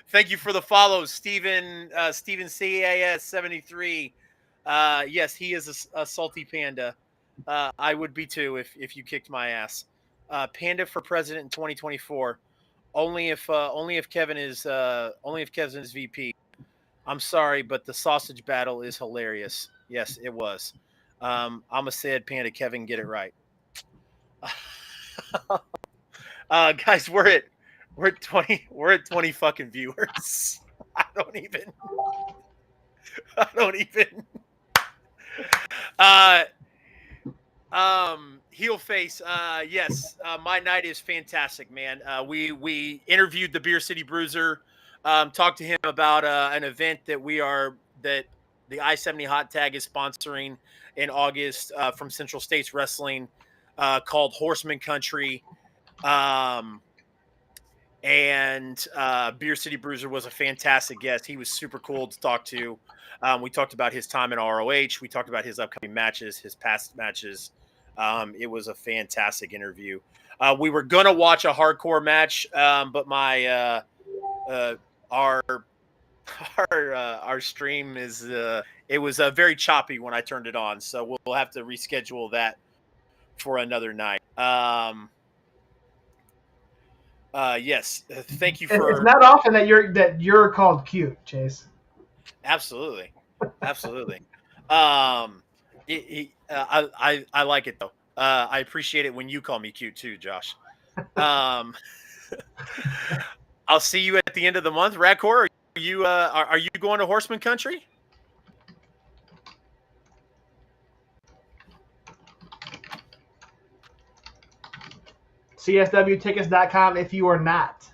Thank you for the follow, Steven CAS 73. Yes, he is a salty panda. I would be too if you kicked my ass. Panda for president in 2024. Only if Kevin is VP. I'm sorry, but the sausage battle is hilarious. Yes, it was. I'm a sad Panda. Kevin, get it right. Guys, we're at 20 fucking viewers. I don't even. Heel face. Yes. My night is fantastic, man. We interviewed the Beer City Bruiser. Talked to him about an event that the I-70 Hot Tag is sponsoring in August from Central States Wrestling, called Horsemen Country. Um, and Beer City Bruiser was a fantastic guest. He was super cool to talk to. We talked about his time in ROH. We talked about his upcoming matches, his past matches. It was a fantastic interview. We were gonna watch a hardcore match, but my our our stream is it was very choppy when I turned it on, so we'll have to reschedule that for another night. Yes, thank you for. It's not often that you're called cute, Chase. Absolutely. I like it though. I appreciate it when you call me cute too, Josh. Um, I'll see you at the end of the month. Radcore, are you going to Horseman Country? CSWtickets.com if you are not.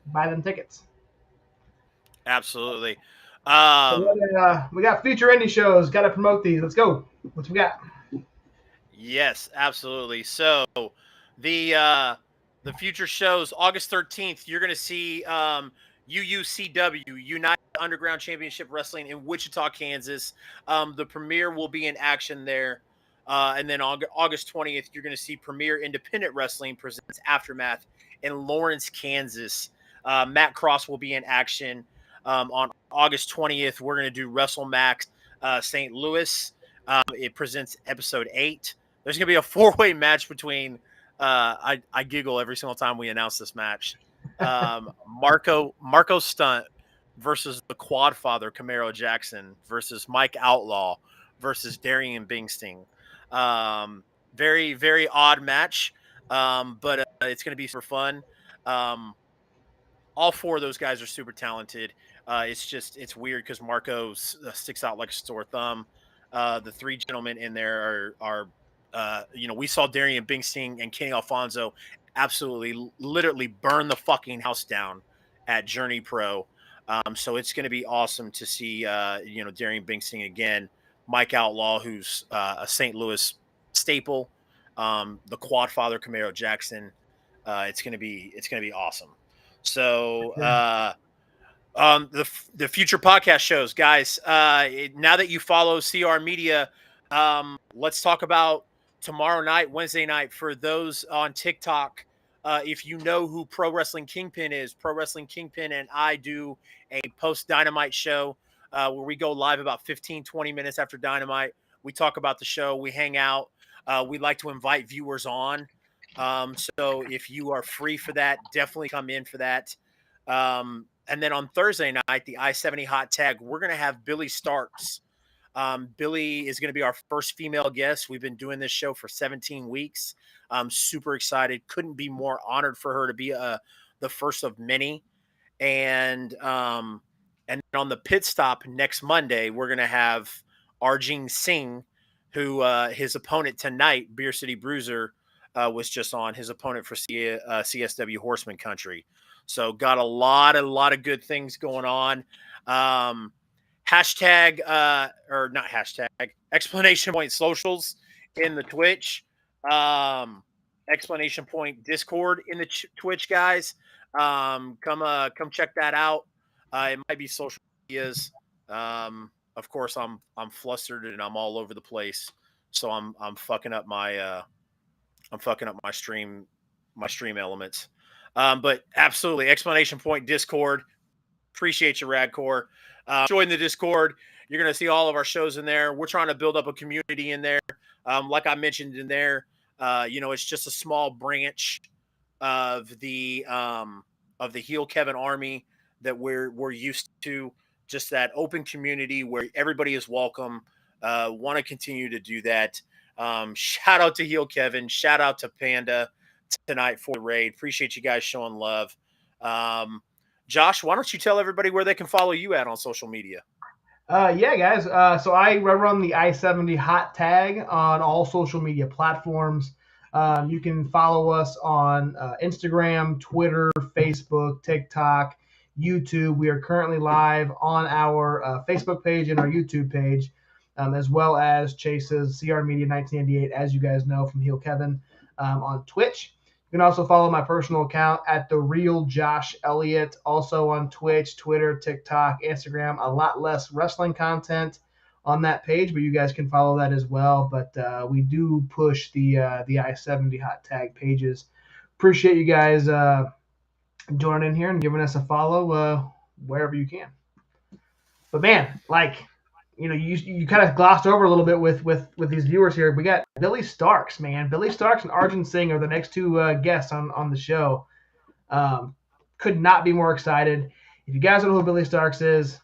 Buy them tickets. Absolutely. We got future indie shows. Got to promote these. Let's go. What we got? Yes, absolutely. So the future shows, August 13th, you're going to see UUCW, United Underground Championship Wrestling in Wichita, Kansas. The premiere will be in action there. And then on August 20th, you're going to see Premier Independent Wrestling presents Aftermath in Lawrence, Kansas. Matt Cross will be in action. On August 20th, we're going to do WrestleMax St. Louis. It presents episode 8. There's going to be a 4-way match between I giggle every single time we announce this match. Marco Stunt versus the Quad Father Camaro Jackson versus Mike Outlaw versus Darian Bingsting. Very, very odd match, but it's going to be super fun. All 4 of those guys are super talented. It's weird because Marco sticks out like a sore thumb. The 3 gentlemen in there are we saw Darian Bingsting and Kenny Alfonso absolutely literally burn the fucking house down at Journey Pro. So it's going to be awesome to see Darian Bingsting again, Mike Outlaw, who's a St. Louis staple, the Quad Father Camaro Jackson. It's going to be awesome. So the future podcast shows, guys, now that you follow CR Media, let's talk about tomorrow night, Wednesday night, for those on TikTok. If you know who Pro Wrestling Kingpin is, Pro Wrestling Kingpin and I do a post-Dynamite show where we go live about 15, 20 minutes after Dynamite. We talk about the show. We hang out. We like to invite viewers on. So if you are free for that, definitely come in for that. And then on Thursday night, the I-70 Hot Tag, we're going to have Billy Starks. Billy is going to be our first female guest. We've been doing this show for 17 weeks. I'm super excited. Couldn't be more honored for her to be the first of many. And on the pit stop next Monday, we're going to have Arjun Singh, who his opponent tonight, Beer City Bruiser, was just on. His opponent for CSW Horsemen Country. So got a lot of good things going on. Hashtag or not hashtag, exclamation point socials in the Twitch, exclamation point Discord in the Twitch, guys. Come check that out. It might be social medias. Of course, I'm flustered and I'm all over the place, so I'm fucking up my stream elements. But absolutely, exclamation point Discord. Appreciate you, Radcore. Join the Discord. You're going to see all of our shows in there. We're trying to build up a community in there. Like I mentioned in there, it's just a small branch of the Heel Kevin Army that we're used to. Just that open community where everybody is welcome. Want to continue to do that. Shout out to Heel Kevin. Shout out to Panda tonight for the raid. Appreciate you guys showing love. Josh, why don't you tell everybody where they can follow you at on social media? Yeah, guys. So I run the I-70 hot tag on all social media platforms. You can follow us on Instagram, Twitter, Facebook, TikTok, YouTube. We are currently live on our Facebook page and our YouTube page, as well as Chase's CR Media 1988, as you guys know from Heel Kevin, on Twitch. You can also follow my personal account at The Real Josh Elliott, also on Twitch, Twitter, TikTok, Instagram. A lot less wrestling content on that page, but you guys can follow that as well. But we do push the I-70 hot tag pages. Appreciate you guys joining in here and giving us a follow wherever you can. But man, you kind of glossed over a little bit with these viewers here. We got Billy Starks, man. Billy Starks and Arjun Singh are the next two guests on the show. Could not be more excited. If you guys don't know who Billy Starks is,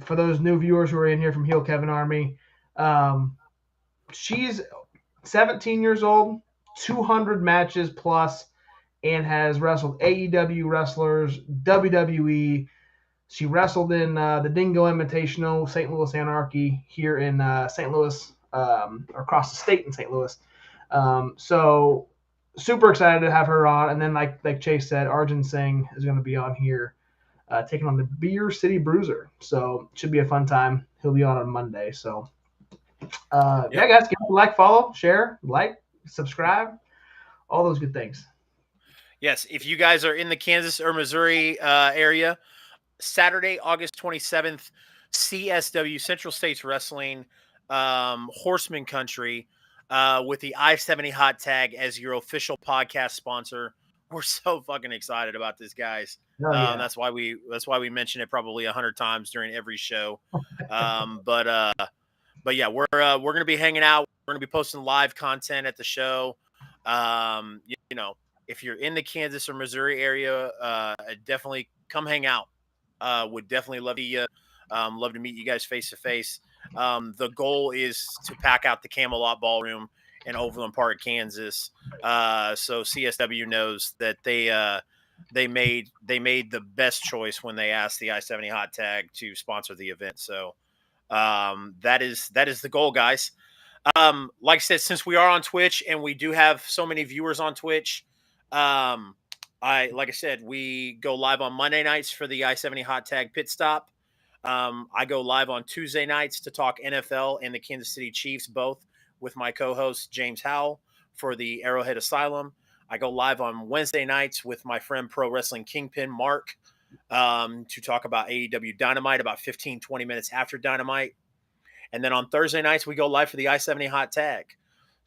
for those new viewers who are in here from Heel Kevin Army, she's 17 years old, 200 matches plus, and has wrestled AEW wrestlers, WWE. She wrestled in the Dingo Invitational, St. Louis Anarchy here in St. Louis, or across the state in St. Louis. So super excited to have her on. And then like Chase said, Arjun Singh is going to be on here taking on the Beer City Bruiser. So it should be a fun time. He'll be on Monday. So yeah, guys, give us a like, follow, share, subscribe, all those good things. Yes, if you guys are in the Kansas or Missouri area, Saturday, August 27th, CSW Central States Wrestling, Horsemen Country, with the I-70 hot tag as your official podcast sponsor. We're so fucking excited about this, guys. Yeah. That's why we mention it probably 100 times during every show. But yeah, we're gonna be hanging out. We're gonna be posting live content at the show. If you're in the Kansas or Missouri area, definitely come hang out. Would definitely love to meet you guys face to face. The goal is to pack out the Camelot Ballroom in Overland Park, Kansas. So CSW knows that they made the best choice when they asked the I-70 hot tag to sponsor the event. So that is the goal, guys. Like I said, since we are on Twitch and we do have so many viewers on Twitch, like I said, we go live on Monday nights for the I-70 hot tag pit stop. I go live on Tuesday nights to talk NFL and the Kansas City Chiefs, both with my co-host James Howell for the Arrowhead Asylum. I go live on Wednesday nights with my friend Pro Wrestling Kingpin Mark to talk about AEW Dynamite about 15-20 minutes after Dynamite. And then on Thursday nights, we go live for the I-70 hot tag.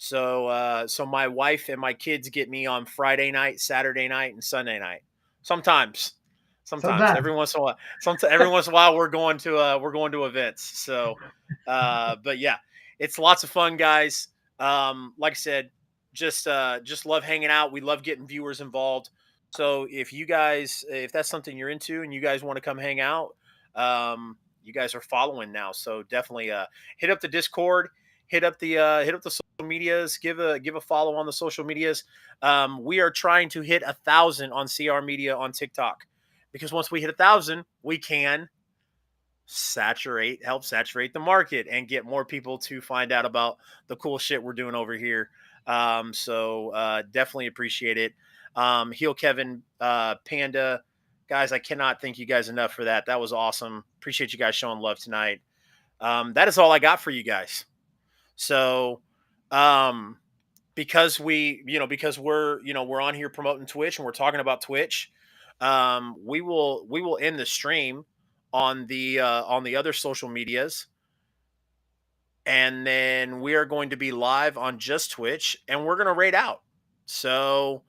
So my wife and my kids get me on Friday night, Saturday night, and Sunday night. Sometimes. Every once in a while. Every once in a while, we're going to events. So, but yeah, it's lots of fun, guys. Like I said, just love hanging out. We love getting viewers involved. So if that's something you're into and you guys want to come hang out, you guys are following now. So definitely hit up the Discord. Hit up the social medias. Give a follow on the social medias. We are trying to hit 1,000 on CR Media on TikTok, because once we hit 1,000, we can help saturate the market and get more people to find out about the cool shit we're doing over here. So definitely appreciate it. Heel Kevin, Panda, guys, I cannot thank you guys enough for that. That was awesome. Appreciate you guys showing love tonight. That is all I got for you guys. So, because we're on here promoting Twitch and we're talking about Twitch, we will end the stream on the other social medias, and then we are going to be live on just Twitch, and we're going to raid out. So